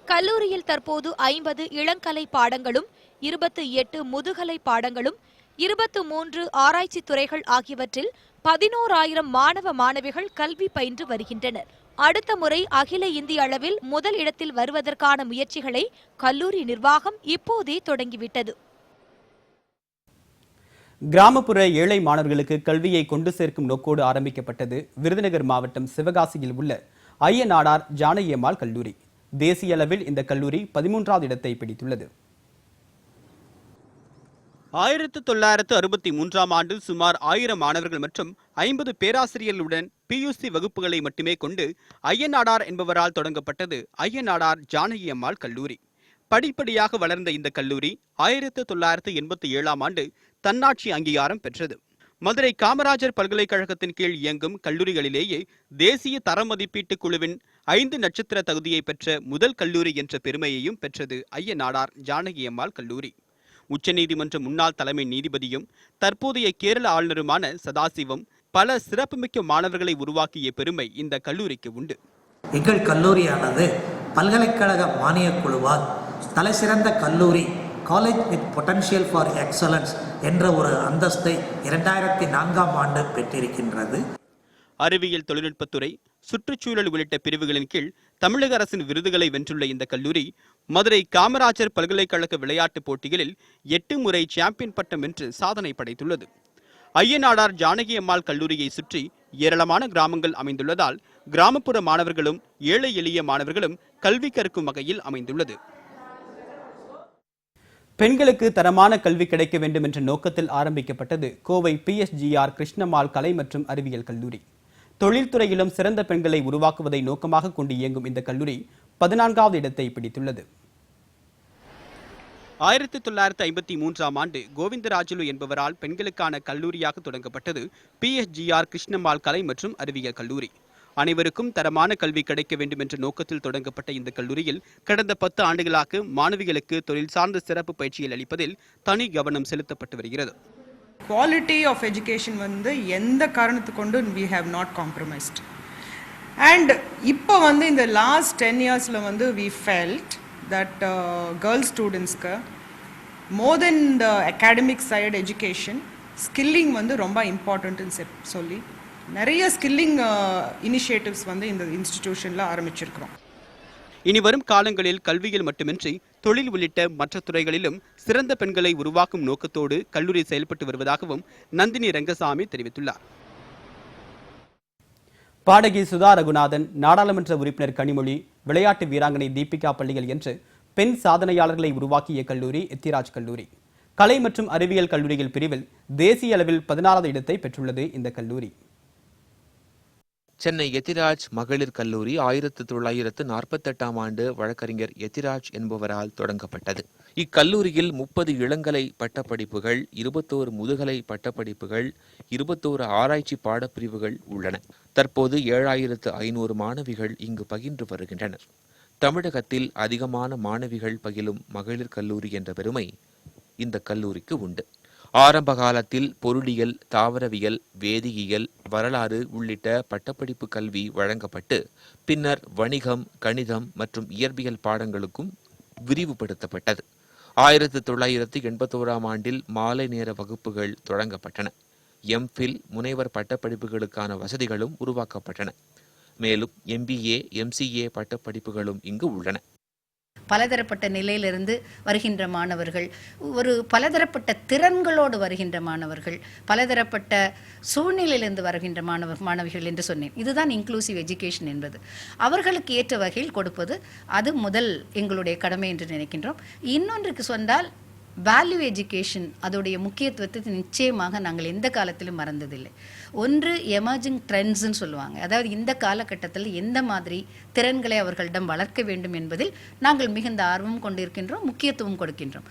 கல்லூரியில் தற்போது 50 இளங்கலை பாடங்களும் 28 முதுகலை பாடங்களும் 23 ஆராய்ச்சி துறைகள் ஆகியவற்றில் 11,000 மாணவ மாணவிகள் கல்வி பயின்று வருகின்றனர். அடுத்த முறை அகில இந்திய அளவில் முதல் இடத்தில் வருவதற்கான முயற்சிகளை கல்லூரி நிர்வாகம் இப்போதே தொடங்கிவிட்டது. கிராமப்புற ஏழை மாணவர்களுக்கு கல்வியை கொண்டு சேர்க்கும் நோக்கோடு ஆரம்பிக்கப்பட்டது விருதுநகர் மாவட்டம் சிவகாசியில் உள்ள ஐயனாடார் ஜானகியம்மாள் கல்லூரி. தேசிய அளவில் இந்த கல்லூரி 13வது இடத்தை பிடித்துள்ளது. 1963ஆம் ஆண்டில் சுமார் 1000 மாணவர்கள் மற்றும் 50 பேராசிரியர்களுடன் PUC வகுப்புகளை மட்டுமே கொண்டு ஐயனாடார் என்பவரால் தொடங்கப்பட்டது ஐயனாடார் ஜானகியம்மாள் கல்லூரி. படிப்படியாக வளர்ந்த இந்த கல்லூரி 1987ஆம் ஆண்டு தன்னாட்சி அங்கீகாரம் பெற்றது. மதுரை காமராஜர் பல்கலைக்கழகத்தின் கீழ் இயங்கும் கல்லூரிகளிலேயே தேசிய தர மதிப்பீட்டு குழுவின் 5 நட்சத்திர தகுதியை பெற்ற முதல் கல்லூரி என்ற பெருமையையும் பெற்றது ஐயனாடார் ஜானகியம்மாள் கல்லூரி. உச்சநீதிமன்ற முன்னாள் தலைமை நீதிபதியும் தற்போதைய கேரள ஆளுநருமான சதாசிவம் பல சிறப்புமிக்க மாணவர்களை உருவாக்கிய பெருமை இந்த கல்லூரிக்கு உண்டு. எங்கள் கல்லூரியானது பல்கலைக்கழக மானியக் குழுவால் தலைசிறந்த கல்லூரி college with potential for excellence என்ற ஒரு அந்தஸ்தை 2004ஆம் ஆண்டு பெற்றிருக்கின்றது. அறிவியல் தொழில்நுட்பத்துறை, சுற்றுச்சூழல் உள்ளிட்ட பிரிவுகளின் கீழ் தமிழக அரசின் விருதுகளை வென்றுள்ள இந்த கல்லூரி மதுரை காமராஜர் பல்கலைக்கழக விளையாட்டுப் போட்டிகளில் 8 முறை சாம்பியன் பட்டம் வென்று சாதனை படைத்துள்ளது. ஐயனாடார் ஜானகியம்மாள் கல்லூரியை சுற்றி ஏராளமான கிராமங்கள் அமைந்துள்ளதால் கிராமப்புற மாணவர்களும் ஏழை எளிய மாணவர்களும் கல்வி கற்கும் வகையில் அமைந்துள்ளது. பெண்களுக்கு தரமான கல்வி கிடைக்க வேண்டும் என்ற நோக்கத்தில் ஆரம்பிக்கப்பட்டது கோவை PSGR கிருஷ்ணம்மாள் கலை மற்றும் அறிவியல் கல்லூரி. தொழில்துறையிலும் சிறந்த பெண்களை உருவாக்குவதை நோக்கமாக கொண்டு இயங்கும் இந்த கல்லூரி 14வது இடத்தை பிடித்துள்ளது. 1953ஆம் ஆண்டு கோவிந்தராஜுலு என்பவரால் பெண்களுக்கான கல்லூரியாக தொடங்கப்பட்டது PSGR கிருஷ்ணம்மாள் கலை மற்றும் அறிவியல் கல்லூரி. அனைவருக்கும் தரமான கல்வி கிடைக்க வேண்டும் என்ற நோக்கத்தில் தொடங்கப்பட்ட இந்த கல்லூரியில் கடந்த 10 ஆண்டுகளாக மாணவிகளுக்கு தொழில் சார்ந்த சிறப்பு பயிற்சிகள் அளிப்பதில் தனி கவனம் செலுத்தப்பட்டு வருகிறது. குவாலிட்டி ஆஃப் எஜுகேஷன் வந்து எந்த காரணத்து கொண்டு we have not compromised. And இப்போ வந்து இந்த லாஸ்ட் 10 இயர்ஸில் வந்து we felt that girl ஸ்டூடெண்ட்ஸ்க்கு more than the academic side education, skilling வந்து ரொம்ப இம்பார்ட்டன்ட்னு சொல்லி நிறைய ஸ்கில்லிங் இனிஷியேட்டிவ்ஸ் வந்து இந்த இன்ஸ்டிடியூஷனில் ஆரம்பிச்சிருக்கிறோம். இனி வரும் காலங்களில் கல்வியில் மட்டுமின்றி தொழில் உள்ளிட்ட மற்ற துறைகளிலும் சிறந்த பெண்களை உருவாக்கும் நோக்கத்தோடு கல்லூரி செயல்பட்டு வருவதாகவும் நந்தினி ரங்கசாமி தெரிவித்துள்ளார். பாடகி சுதா ரகுநாதன், நாடாளுமன்ற உறுப்பினர் கனிமொழி, விளையாட்டு வீராங்கனை தீபிகா பள்ளிகள் என்று பெண் சாதனையாளர்களை உருவாக்கிய கல்லூரி எத்திராஜ் கல்லூரி. கலை மற்றும் அறிவியல் கல்லூரிகள் பிரிவில் தேசிய அளவில் 16வது இடத்தை பெற்றுள்ளது இந்த கல்லூரி. சென்னை எத்திராஜ் மகளிர் கல்லூரி 1948ஆம் ஆண்டு வழக்கறிஞர் எத்திராஜ் என்பவரால் தொடங்கப்பட்டது. இக்கல்லூரியில் 30 இளங்கலை பட்டப்படிப்புகள், 21 முதுகலை பட்டப்படிப்புகள், 21 ஆராய்ச்சி பாடப்பிரிவுகள் உள்ளன. தற்போது 7500 மாணவிகள் இங்கு பயின்று வருகின்றனர். தமிழகத்தில் அதிகமான மாணவிகள் பயிலும் மகளிர் கல்லூரி என்ற பெருமை இந்த கல்லூரிக்கு உண்டு. ஆரம்ப காலத்தில் பொருளியல், தாவரவியல், வேதியியல், வரலாறு உள்ளிட்ட பட்டப்படிப்பு கல்வி வழங்கப்பட்டு பின்னர் வணிகம், கணிதம் மற்றும் இயற்பியல் பாடங்களுக்கும் விரிவுபடுத்தப்பட்டது. 1981ஆம் ஆண்டில் மாலை நேர வகுப்புகள் தொடங்கப்பட்டன. எம்ஃபில், முனைவர் பட்டப்படிப்புகளுக்கான வசதிகளும் உருவாக்கப்பட்டன. மேலும் MBA, MCA பட்டப்படிப்புகளும் இங்கு உள்ளன. பலதரப்பட்ட நிலையிலிருந்து வருகின்ற மாணவர்கள், ஒரு பலதரப்பட்ட திறன்களோடு வருகின்ற மாணவர்கள், பலதரப்பட்ட சூழ்நிலையிலிருந்து வருகின்ற மாணவிகள் என்று சொன்னேன். இதுதான் இன்க்ளூசிவ் எஜுகேஷன் என்பது. அவர்களுக்கு ஏற்ற வகையில் கொடுப்பது அது முதல் எங்களுடைய கடமை என்று நினைக்கின்றோம். இன்னொன்றுக்கு சொன்னால் வேல்யூ எஜுகேஷன், அதோடைய முக்கியத்துவத்தை நிச்சயமாக நாங்கள் எந்த காலத்திலும் மறந்ததில்லை. ஒன்று எமர்ஜிங் ட்ரெண்ட்ஸ்ன்னு சொல்லுவாங்க, அதாவது இந்த காலகட்டத்தில் எந்த மாதிரி திறன்களை அவர்களிடம் வளர்க்க வேண்டும் என்பதில் நாங்கள் மிகுந்த ஆர்வம் கொண்டிருக்கின்றோம், முக்கியத்துவம் கொடுக்கின்றோம்.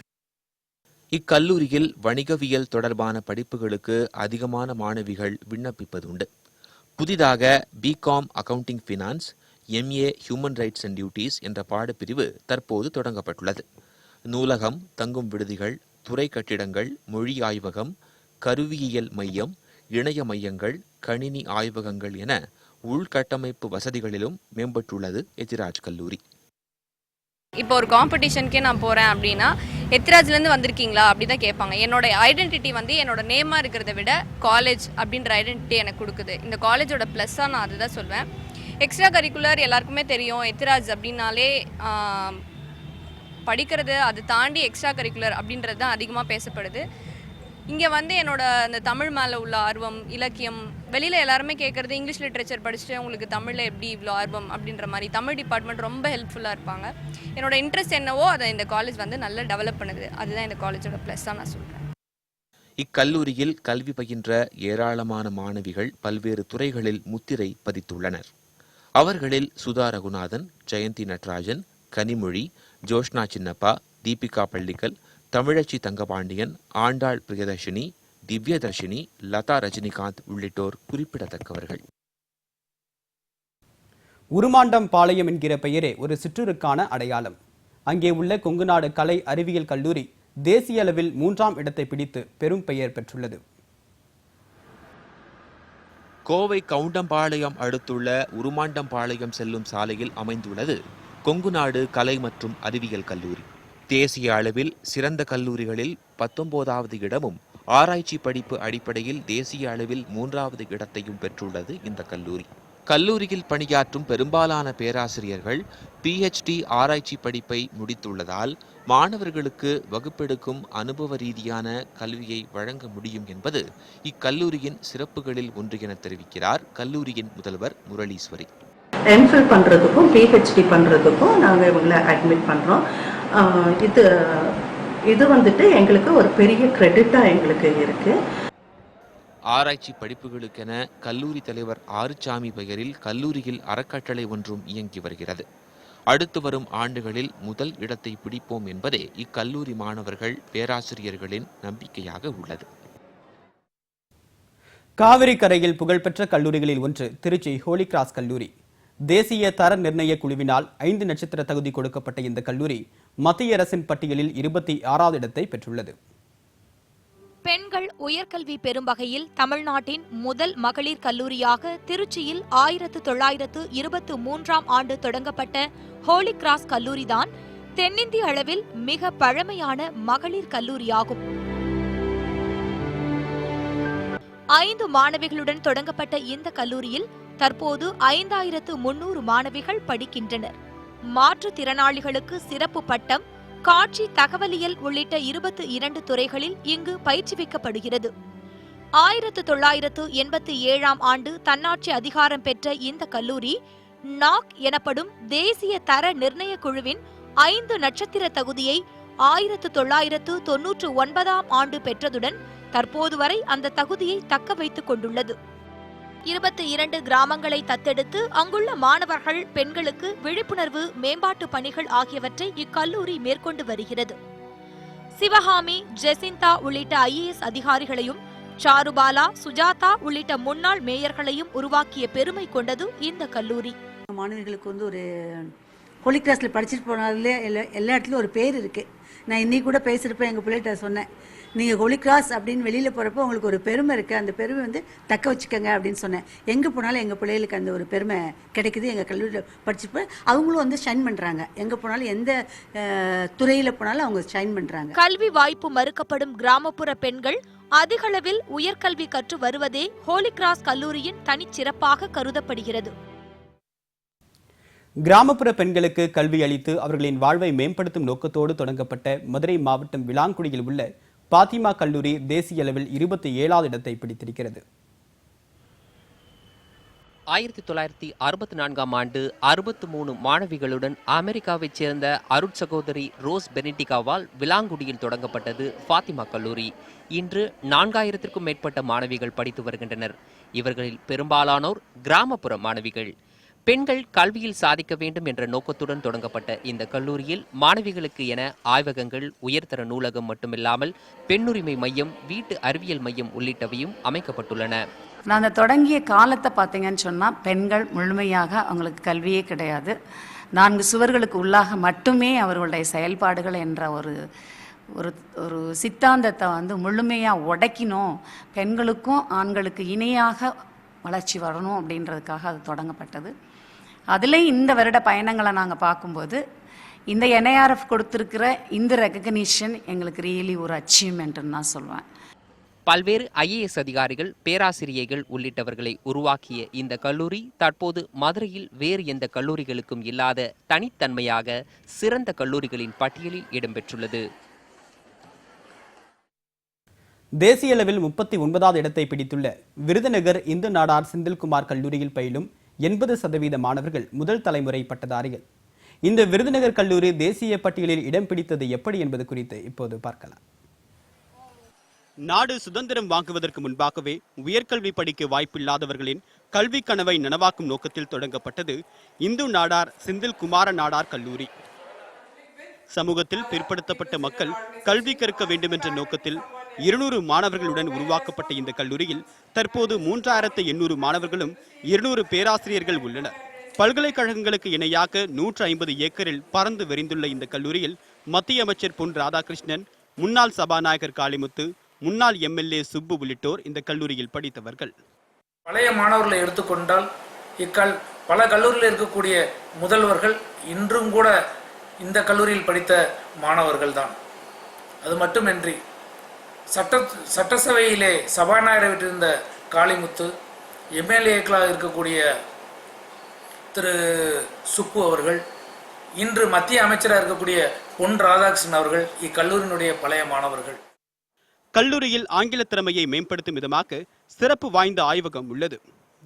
இக்கல்லூரியில் வணிகவியல் தொடர்பான படிப்புகளுக்கு அதிகமான மாணவிகள் விண்ணப்பிப்பதுண்டு. புதிதாக B Com accounting finance, MA human rights and duties என்ற பாடப்பிரிவு தற்போது தொடங்கப்பட்டுள்ளது. நூலகம், தங்கும் விடுதிகள், துறை கட்டிடங்கள், மொழி ஆய்வகம், கருவியியல் மையம், இணைய மையங்கள், கணினி ஆய்வகங்கள் என உள்கட்டமைப்பு வசதிகளிலும் மேம்பட்டுள்ளது எத்திராஜ் கல்லூரி. இப்போ ஒரு காம்படிஷனுக்கே நான் போகிறேன் அப்படின்னா எத்திராஜ்லேருந்து வந்திருக்கீங்களா அப்படி தான் கேட்பாங்க. என்னோட ஐடென்டிட்டி என்னோட நேமாக இருக்கிறத விட காலேஜ் அப்படின்ற ஐடென்டிட்டி எனக்கு கொடுக்குது. இந்த காலேஜோட ப்ளஸ்ஸாக நான் அதுதான் சொல்வேன். எக்ஸ்ட்ரா கரிக்குலர் எல்லாருக்குமே தெரியும், எத்திராஜ் அப்படின்னாலே படிக்கிறது, அது தாண்டி எக்ஸ்ட்ரா கரிக்குலர் அப்படின்றது தான் அதிகமாக பேசப்படுது. இங்கே என்னோட அந்த தமிழ் மேலே உள்ள ஆர்வம், இலக்கியம், வெளியில் எல்லாருமே கேட்குறது இங்கிலீஷ் லிட்ரேச்சர் படிச்சுட்டு உங்களுக்கு தமிழில் எப்படி இவ்வளோ ஆர்வம் அப்படின்ற மாதிரி தமிழ் டிபார்ட்மெண்ட் ரொம்ப ஹெல்ப்ஃபுல்லாக இருப்பாங்க. என்னோட இன்ட்ரெஸ்ட் என்னவோ அதை இந்த காலேஜ் நல்லா டெவலப் பண்ணுது. அதுதான் இந்த காலேஜோட ப்ளஸ்ஸாக நான் சொல்கிறேன். இக்கல்லூரியில் கல்வி பயின்ற ஏராளமான மாணவிகள் பல்வேறு துறைகளில் முத்திரை பதித்துள்ளனர். அவர்களில் சுதா ரகுநாதன், ஜெயந்தி நட்ராஜன், கனிமொழி, ஜோஷ்னா சின்னப்பா, தீபிகா பள்ளிக்கல், தமிழச்சி தங்கபாண்டியன், ஆண்டாள் பிரியதர்ஷினி, திவ்யதர்ஷினி, லதா ரஜினிகாந்த் உள்ளிட்டோர் குறிப்பிடத்தக்கவர்கள். உருமாண்டம் பாளையம் என்கிற பெயரே ஒரு சிற்றூருக்கான அடையாளம். அங்கே உள்ள கொங்குநாடு கலை அறிவியல் கல்லூரி தேசிய அளவில் 3ஆம் இடத்தை பிடித்து பெரும் பெயர் பெற்றுள்ளது. கோவை கவுண்டம்பாளையம் அடுத்துள்ள உருமாண்டம்பாளையம் செல்லும் சாலையில் அமைந்துள்ளது கொங்குநாடு கலை மற்றும் அறிவியல் கல்லூரி. தேசிய அளவில் சிறந்த கல்லூரிகளில் 19வது இடமும், ஆராய்ச்சி படிப்பு அடிப்படையில் தேசிய அளவில் 3வது இடத்தையும் பெற்றுள்ளது இந்த கல்லூரி. கல்லூரியில் பணியாற்றும் பெரும்பாலான பேராசிரியர்கள் PhD ஆராய்ச்சி படிப்பை முடித்துள்ளதால் மாணவர்களுக்கு வகுப்பெடுக்கும் அனுபவ ரீதியான கல்வியை வழங்க முடியும் என்பது இக்கல்லூரியின் சிறப்புகளில் ஒன்று என தெரிவிக்கிறார் கல்லூரியின் முதல்வர் முரளீஸ்வரி. எம்ஃபில் பண்ணுறதுக்கும் PhD பண்ணுறதுக்கும் நாங்கள் இவங்களை அட்மிட் பண்ணுறோம். இது எங்களுக்கு ஒரு பெரிய கிரெடிட்டாக எங்களுக்கு இருக்குது. ஆராய்ச்சி படிப்புகளுக்கென கல்லூரி தலைவர் ஆறுசாமி பெயரில் கல்லூரியில் அறக்கட்டளை ஒன்றும் இயங்கி வருகிறது. அடுத்து வரும் ஆண்டுகளில் முதல் இடத்தை பிடிப்போம் என்பதே இக்கல்லூரி மாணவர்கள், பேராசிரியர்களின் நம்பிக்கையாக உள்ளது. காவிரி கரையில் புகழ்பெற்ற கல்லூரிகளில் ஒன்று திருச்சி ஹோலி கிராஸ் கல்லூரி. தேசிய தர நிர்ணய குழுவினால் 5 நட்சத்திர தகுதி கொடுக்கப்பட்ட இந்த கல்லூரி மத்திய அரசின் பட்டியலில் 26வது இடத்தை பெற்றுள்ளது. பெண்கள் உயர்கல்வி பெறும் வகையில் தமிழ்நாட்டின் முதல் மகளிர் கல்லூரியாக திருச்சியில் 1923ஆம் ஆண்டு தொடங்கப்பட்ட ஹோலி கிராஸ் கல்லூரிதான் தென்னிந்திய அளவில் மிக பழமையான மகளிர் கல்லூரியாகும். 5 மாணவிகளுடன் தொடங்கப்பட்ட இந்த கல்லூரியில் தற்போது 5300 மாணவிகள் படிக்கின்றனர். மாற்றுத்திறனாளிகளுக்கு சிறப்பு பட்டம், காட்சி தகவலியல் உள்ளிட்ட 22 துறைகளில் இங்கு பயிற்றுவிக்கப்படுகிறது. 1987ஆம் ஆண்டு தன்னாட்சி அதிகாரம் பெற்ற இந்த கல்லூரி நாக் எனப்படும் தேசிய தர நிர்ணய குழுவின் 5 நட்சத்திர தகுதியை 1999ஆம் ஆண்டு பெற்றதுடன் தற்போது வரை அந்த தகுதியை தக்க வைத்துக் கொண்டுள்ளது. 22 கிராமங்களை தத்தெடுத்து அங்குள்ள மாணவர்கள், பெண்களுக்கு விழிப்புணர்வு, மேம்பாட்டு பணிகள் ஆகியவற்றை இக்கல்லூரி மேற்கொண்டு வருகிறது. சிவகாமி, ஜெசிந்தா உள்ளிட்ட IAS அதிகாரிகளையும், சாருபாலா, சுஜாதா உள்ளிட்ட முன்னாள் மேயர்களையும் உருவாக்கிய பெருமை கொண்டது இந்த கல்லூரி. மாணவர்களுக்கு ஒரு ஹோலி கிராஸில் படிச்சுட்டு போனாலே எல்லா இடத்துலையும் ஒரு பேர் இருக்குது. நான் இன்னைக்கு கூட பேசியிருப்பேன், எங்கள் பிள்ளைகிட்ட சொன்னேன், நீங்கள் ஹோலி கிராஸ் அப்படின்னு வெளியில் போகிறப்போ உங்களுக்கு ஒரு பெருமை இருக்குது, அந்த பெருமை வந்து தக்க வச்சுக்கோங்க அப்படின்னு சொன்னேன். எங்கே போனாலும் எங்கள் பிள்ளைகளுக்கு அந்த ஒரு பெருமை கிடைக்குது. எங்கள் கல்லூரியில் படிச்சுப்போ அவங்களும் வந்து ஷைன் பண்ணுறாங்க. எங்கே போனாலும் எந்த துறையில் போனாலும் அவங்க ஷைன் பண்ணுறாங்க. கல்வி வாய்ப்பு மறுக்கப்படும் கிராமப்புற பெண்கள் அதிகளவில் உயர்கல்வி கற்று வருவதே ஹோலி கிராஸ் கல்லூரியின் தனிச்சிறப்பாக கருதப்படுகிறது. கிராமப்புற பெண்களுக்கு கல்வி அளித்து அவர்களின் வாழ்வை மேம்படுத்தும் நோக்கத்தோடு தொடங்கப்பட்ட மதுரை மாவட்டம் விளாங்குடியில் உள்ள பாத்திமா கல்லூரி தேசிய அளவில் 27வது இடத்தை பிடித்திருக்கிறது. 1964ஆம் ஆண்டு 63 மாணவிகளுடன் அமெரிக்காவைச் சேர்ந்த அருட்சகோதரி ரோஸ் பெனிடிகாவால் விளாங்குடியில் தொடங்கப்பட்டது பாத்திமா கல்லூரி. இன்று 4000க்கும் மேற்பட்ட மாணவிகள் படித்து வருகின்றனர். இவர்களில் பெரும்பாலானோர் கிராமப்புற மாணவிகள். பெண்கள் கல்வியில் சாதிக்க வேண்டும் என்ற நோக்கத்துடன் தொடங்கப்பட்ட இந்த கல்லூரியில் மாணவிகளுக்கு என ஆய்வகங்கள், உயர்தர நூலகம் மட்டுமில்லாமல் பெண்ணுரிமை மையம், வீட்டு அறிவியல் மையம் உள்ளிட்டவையும் அமைக்கப்பட்டுள்ளன. நான் அந்த தொடங்கிய காலத்தை பார்த்தீங்கன்னு சொன்னால் பெண்கள் முழுமையாக அவங்களுக்கு கல்வியே கிடையாது. 4 சுவர்களுக்கு உள்ளாக மட்டுமே அவர்களுடைய செயல்பாடுகள் என்ற ஒரு ஒரு சித்தாந்தத்தை வந்து முழுமையாக உடைக்கணும், பெண்களுக்கும் ஆண்களுக்கு இணையாக வளர்ச்சி வரணும் அப்படின்றதுக்காக அது தொடங்கப்பட்டது. அதுலேயும் இந்த வருட பயணங்களை நாங்கள் பார்க்கும்போது இந்த NIRF கொடுத்துருக்கிற இந்த ரெகக்னிஷன் எங்களுக்கு ரியலி ஒரு அச்சீவ்மெண்ட்னு நான் சொல்வேன். பல்வேறு IAS அதிகாரிகள், பேராசிரியர்கள் உள்ளிட்டவர்களை உருவாக்கிய இந்த கல்லூரி தற்போது மதுரையில் வேறு எந்த கல்லூரிகளுக்கும் இல்லாத தனித்தன்மையாக சிறந்த கல்லூரிகளின் பட்டியலில் இடம்பெற்றுள்ளது. தேசிய அளவில் 39வது இடத்தை பிடித்துள்ள விருதுநகர் இந்து நாடார் செந்தில்குமார் கல்லூரியில் பயிலும் 80% மாணவர்கள் முதல் தலைமுறை பட்டதாரிகள். இந்த விருதுநகர் கல்லூரி தேசிய பட்டியலில் இடம் பிடித்தது எப்படி என்பது குறித்து இப்போது பார்க்கலாம். நாடு சுதந்திரம் வாங்குவதற்கு முன்பாகவே உயர்கல்வி படிக்க வாய்ப்பில்லாதவர்களின் கல்வி கனவை நனவாக்கும் நோக்கத்தில் தொடங்கப்பட்டது இந்து நாடார் செந்தில்குமார நாடார் கல்லூரி. சமூகத்தில் பிற்படுத்தப்பட்ட மக்கள் கல்வி கற்க வேண்டும் என்ற நோக்கத்தில் 200 மாணவர்களுடன் உருவாக்கப்பட்ட இந்த கல்லூரியில் தற்போது 3800 மாணவர்களும் 200 பேராசிரியர்கள் உள்ளனர். பல்கலைக்கழகங்களுக்கு இணையாக 150 ஏக்கரில் பறந்து விரிந்துள்ள இந்த கல்லூரியில் மத்திய அமைச்சர் பொன் ராதாகிருஷ்ணன், முன்னாள் சபாநாயகர் காளிமுத்து, முன்னாள் MLA சுப்பு உள்ளிட்டோர் இந்த கல்லூரியில் படித்தவர்கள். பழைய மாணவர்களை எடுத்துக்கொண்டால் பல கல்லூரியில் இருக்கக்கூடிய முதல்வர்கள் இன்றும் கூட இந்த கல்லூரியில் படித்த மாணவர்கள் தான். அது மட்டுமின்றி சட்டசபையிலே சபாநாயகரை விட்டிருந்த காளிமுத்து, MLAக்களாக இருக்கக்கூடிய திரு சுப்பு அவர்கள், இன்று மத்திய அமைச்சராக இருக்கக்கூடிய பொன் ராதாகிருஷ்ணன் அவர்கள் இக்கல்லூரியினுடைய பழைய மாணவர்கள். கல்லூரியில் ஆங்கில திறமையை மேம்படுத்தும் விதமாக சிறப்பு வாய்ந்த ஆய்வகம் உள்ளது.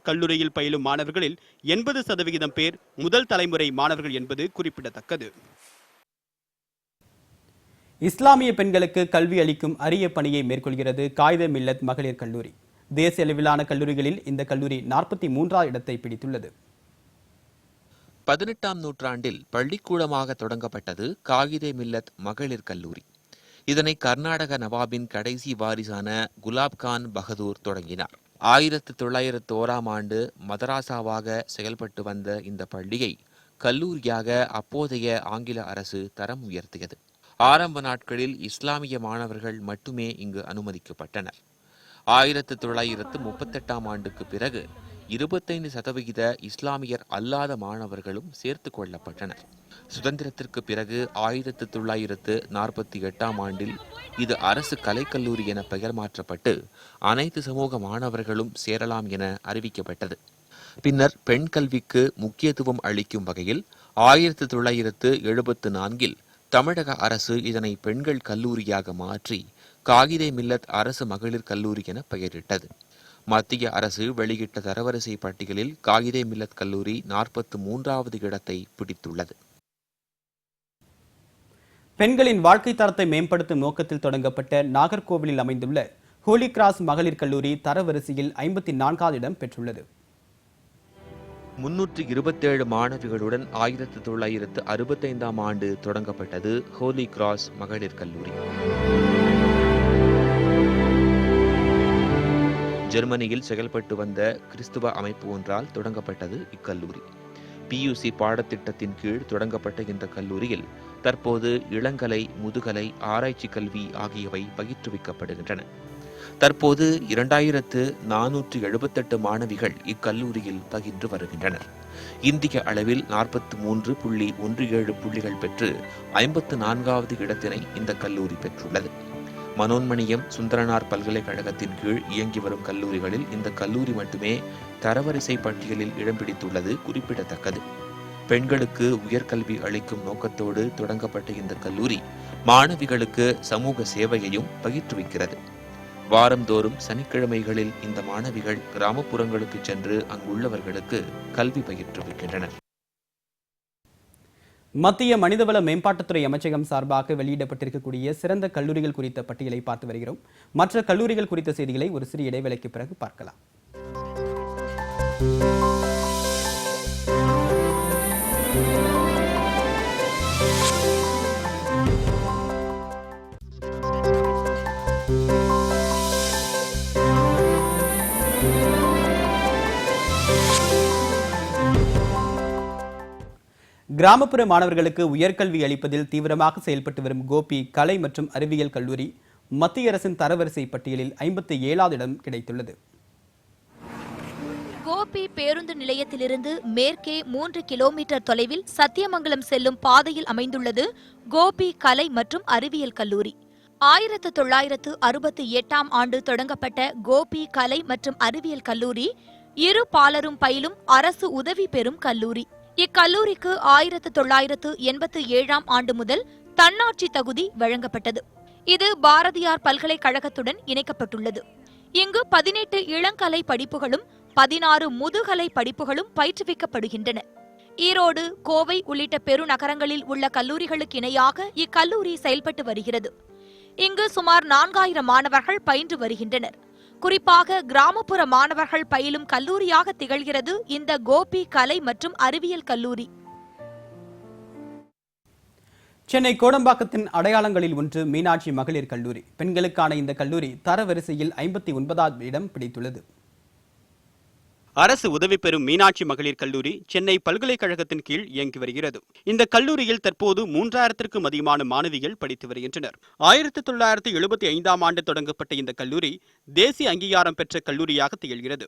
கல்லூரியில் பயிலும் மாணவர்களில் 80% பேர் முதல் தலைமுறை மாணவர்கள் என்பது குறிப்பிடத்தக்கது. இஸ்லாமிய பெண்களுக்கு கல்வி அளிக்கும் அரிய பணியை மேற்கொள்கிறது காயிதே மில்லத் மகளிர் கல்லூரி. தேசிய அளவிலான கல்லூரிகளில் இந்த கல்லூரி 43வது இடத்தை பிடித்துள்ளது. 18ஆம் நூற்றாண்டில் பள்ளிக்கூடமாக தொடங்கப்பட்டது காயிதே மில்லத் மகளிர் கல்லூரி. இதனை கர்நாடக நவாபின் கடைசி வாரிசான குலாப்கான் பகதூர் தொடங்கினார். 1901ஆம் ஆண்டு மதராசாவாக செயல்பட்டு வந்த இந்த பள்ளியை கல்லூரியாக அப்போதைய ஆங்கில அரசு தரம் உயர்த்தியது. ஆரம்ப நாட்களில் இஸ்லாமிய மாணவர்கள் மட்டுமே இங்கு அனுமதிக்கப்பட்டனர். 1938ஆம் ஆண்டுக்கு பிறகு 25% இஸ்லாமியர் அல்லாத மாணவர்களும் சேர்த்து கொள்ளப்பட்டனர். சுதந்திரத்திற்கு பிறகு 1948ஆம் ஆண்டில் இது அரசு கலைக்கல்லூரி என பெயர் மாற்றப்பட்டு அனைத்து சமூக மாணவர்களும் சேரலாம் என அறிவிக்கப்பட்டது. பின்னர் பெண் கல்விக்கு முக்கியத்துவம் அளிக்கும் வகையில் 1974இல் தமிழக அரசு இதனை பெண்கள் கல்லூரியாக மாற்றி காயிதே மில்லத் அரசு மகளிர் கல்லூரி என பெயரிட்டது. மத்திய அரசு வெளியிட்ட தரவரிசை பட்டியலில் காயிதே மில்லத் கல்லூரி 43வது இடத்தை பிடித்துள்ளது. பெண்களின் வாழ்க்கை தரத்தை மேம்படுத்தும் நோக்கத்தில் தொடங்கப்பட்ட நாகர்கோவிலில் அமைந்துள்ள ஹோலி கிராஸ் மகளிர் கல்லூரி தரவரிசையில் 54வது இடம் பெற்றுள்ளது. 327 மாணவிகளுடன் 1965ஆம் ஆண்டு தொடங்கப்பட்டது ஹோலி கிராஸ் மகளிர் கல்லூரி. ஜெர்மனியில் செயல்பட்டு வந்த கிறிஸ்துவ அமைப்பு ஒன்றால் தொடங்கப்பட்டது இக்கல்லூரி. PUC பாடத்திட்டத்தின் கீழ் தொடங்கப்பட்ட இந்த கல்லூரியில் தற்போது இளங்கலை, முதுகலை, ஆராய்ச்சி கல்வி ஆகியவை பயிற்றுவிக்கப்படுகின்றன. தற்போது 2478 மாணவிகள் இக்கல்லூரியில் பயின்று வருகின்றனர். இந்திய அளவில் 43.17 புள்ளிகள் பெற்று 54வது இடத்தினை இந்த கல்லூரி பெற்றுள்ளது. மனோன்மணியம் சுந்தரனார் பல்கலைக்கழகத்தின் கீழ் இயங்கி வரும் கல்லூரிகளில் இந்த கல்லூரி மட்டுமே தரவரிசை பட்டியலில் இடம் பிடித்துள்ளது குறிப்பிடத்தக்கது. பெண்களுக்கு உயர்கல்வி அளிக்கும் நோக்கத்தோடு தொடங்கப்பட்ட இந்த கல்லூரி மாணவிகளுக்கு சமூக சேவையையும் பயிற்றுவிக்கிறது. வாரந்தோறும் சனிக்கிழமைகளில் இந்த மாணவிகள் கிராமப்புறங்களுக்கு சென்று அங்குள்ளவர்களுக்கு கல்வி பயிற்றுவிக்கின்றனர். மத்திய மனிதவள மேம்பாட்டுத்துறை அமைச்சகம் சார்பாக வெளியிடப்பட்டிருக்கக்கூடிய சிறந்த கல்லூரிகள் குறித்த பட்டியலை பார்த்து வருகிறோம். மற்ற கல்லூரிகள் குறித்த செய்திகளை ஒரு சிறிய இடைவேளைக்கு பிறகு பார்க்கலாம். கிராமப்புற மாணவர்களுக்கு உயர்கல்வி அளிப்பதில் தீவிரமாக செயல்பட்டு வரும் கோபி கலை மற்றும் அறிவியல் கல்லூரி மத்திய அரசின் தரவரிசை பட்டியலில் 57வது இடம் கிடைத்துள்ளது. கோபி பேருந்து நிலையத்திலிருந்து மேற்கே 3 கிலோமீட்டர் தொலைவில் சத்தியமங்கலம் செல்லும் பாதையில் அமைந்துள்ளது கோபி கலை மற்றும் அறிவியல் கல்லூரி. 1968ஆம் ஆண்டு தொடங்கப்பட்ட கோபி கலை மற்றும் அறிவியல் கல்லூரி இரு பாலரும் பயிலும் அரசு உதவி பெறும் கல்லூரி. இக்கல்லூரிக்கு 1987ஆம் ஆண்டு முதல் தன்னாட்சி தகுதி வழங்கப்பட்டது. இது பாரதியார் பல்கலைக்கழகத்துடன் இணைக்கப்பட்டுள்ளது. இங்கு 18 இளங்கலை படிப்புகளும் 16 முதுகலை படிப்புகளும் பயிற்றுவிக்கப்படுகின்றன. ஈரோடு, கோவை உள்ளிட்ட பெருநகரங்களில் உள்ள கல்லூரிகளுக்கு இணையாக இக்கல்லூரி செயல்பட்டு வருகிறது. இங்கு சுமார் 4000 மாணவர்கள் பயின்று வருகின்றனர். குறிப்பாக கிராமப்புற மாணவர்கள் பயிலும் கல்லூரியாக திகழ்கிறது இந்த கோபி கலை மற்றும் அறிவியல் கல்லூரி. சென்னை கோடம்பாக்கத்தின் அடையாளங்களில் ஒன்று மீனாட்சி மகளிர் கல்லூரி. பெண்களுக்கான இந்த கல்லூரி தரவரிசையில் 59வது இடம் பிடித்துள்ளது. அரசு உதவி பெறும் மீனாட்சி மகளிர் கல்லூரி சென்னை பல்கலைக்கழகத்தின் கீழ் இயங்கி வருகிறது. இந்த கல்லூரியில் தற்போது 3000க்கும் அதிகமான மாணவிகள் படித்து வருகின்றனர். 1975ஆம் ஆண்டு தொடங்கப்பட்ட இந்த கல்லூரி தேசிய அங்கீகாரம் பெற்ற கல்லூரியாக திகழ்கிறது.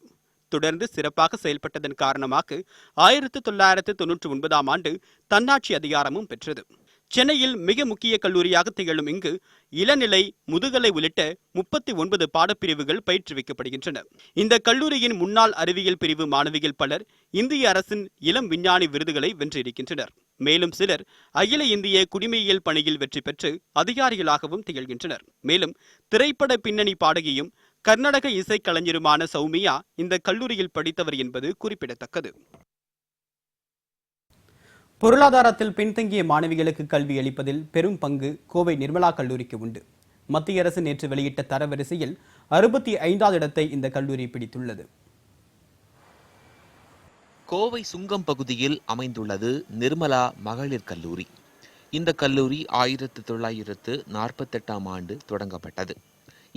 தொடர்ந்து சிறப்பாக செயல்பட்டதன் காரணமாக 1999ஆம் ஆண்டு தன்னாட்சி அதிகாரமும் பெற்றது. சென்னையில் மிக முக்கிய கல்லூரியாக திகழும் இங்கு இளநிலை, முதுகலை உள்ளிட்ட 39 பாடப்பிரிவுகள் பயிற்றுவிக்கப்படுகின்றன. இந்த கல்லூரியின் முன்னாள் அறிவியல் பிரிவு மாணவிகள் பலர் இந்திய அரசின் இளம் விஞ்ஞானி விருதுகளை வென்றிருக்கின்றனர். மேலும் சிலர் அகில இந்திய குடிமையியல் பணியில் வெற்றி பெற்று அதிகாரிகளாகவும் திகழ்கின்றனர். மேலும் திரைப்பட பின்னணி பாடகியும் கர்நாடக இசைக்கலைஞருமான சௌமியா இந்த கல்லூரியில் படித்தவர் என்பது குறிப்பிடத்தக்கது. பொருளாதாரத்தில் பின்தங்கிய மாணவிகளுக்கு கல்வி அளிப்பதில் பெரும் பங்கு கோவை நிர்மலா கல்லூரிக்கு உண்டு. மத்திய அரசு நேற்று வெளியிட்ட தரவரிசையில் 65வது இடத்தை இந்த கல்லூரி பிடித்துள்ளது. கோவை சுங்கம் பகுதியில் அமைந்துள்ளது நிர்மலா மகளிர் கல்லூரி. இந்த கல்லூரி 1948ஆம் ஆண்டு தொடங்கப்பட்டது.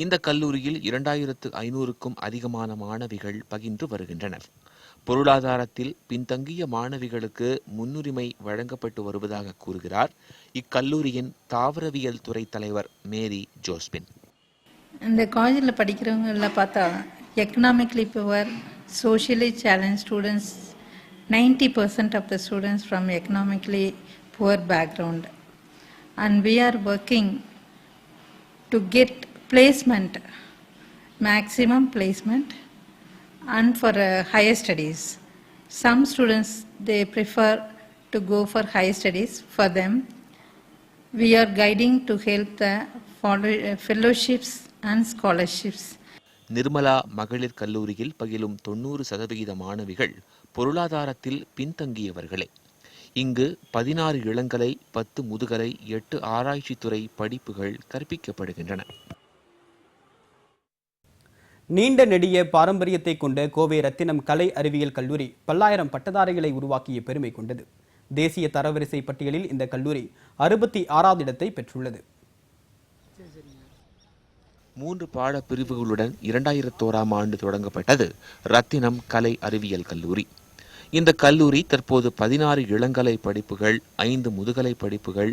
இந்த கல்லூரியில் 2500க்கும் அதிகமான மாணவிகள் பயின்று வருகின்றனர். பொருளாதாரத்தில் பின்தங்கிய மாணவிகளுக்கு முன்னுரிமை வழங்கப்பட்டு வருவதாக கூறுகிறார் இக்கல்லூரியின் தாவரவியல் துறை தலைவர் மேரி ஜோஸ்பின். இந்த காலேஜில் படிக்கிறவங்க எல்லாம் பார்த்தா economically poor, socially challenge students, 90% of the students from economically poor background, and we are working to get placement, maximum placement, and for higher studies. Some students, they prefer to go for higher studies. For them, we are guiding to help the fellowships and scholarships. Nirmala மகளிர் கல்லூரியில் பயிலும் 90% மாணவிகள் பொருளாதாரத்தில் பின்தங்கியவர்களே. இங்கு 16 இளங்கலை, 10 முதுகலை, 8 ஆராய்ச்சித்துறை படிப்புகள் கற்பிக்கப்படுகின்றன. நீண்ட நெடிய பாரம்பரியத்தை கொண்ட கோவை ரத்தினம் கலை அறிவியல் கல்லூரி பல்லாயிரம் பட்டதாரிகளை உருவாக்கிய பெருமை கொண்டது. தேசிய தரவரிசை பட்டியலில் இந்த கல்லூரி 66வது இடத்தை பெற்றுள்ளது. 3 பாடப்பிரிவுகளுடன் 2001ஆம் ஆண்டு தொடங்கப்பட்டது ரத்தினம் கலை அறிவியல் கல்லூரி. இந்த கல்லூரி தற்போது 16 இளங்கலை படிப்புகள், 5 முதுகலை படிப்புகள்,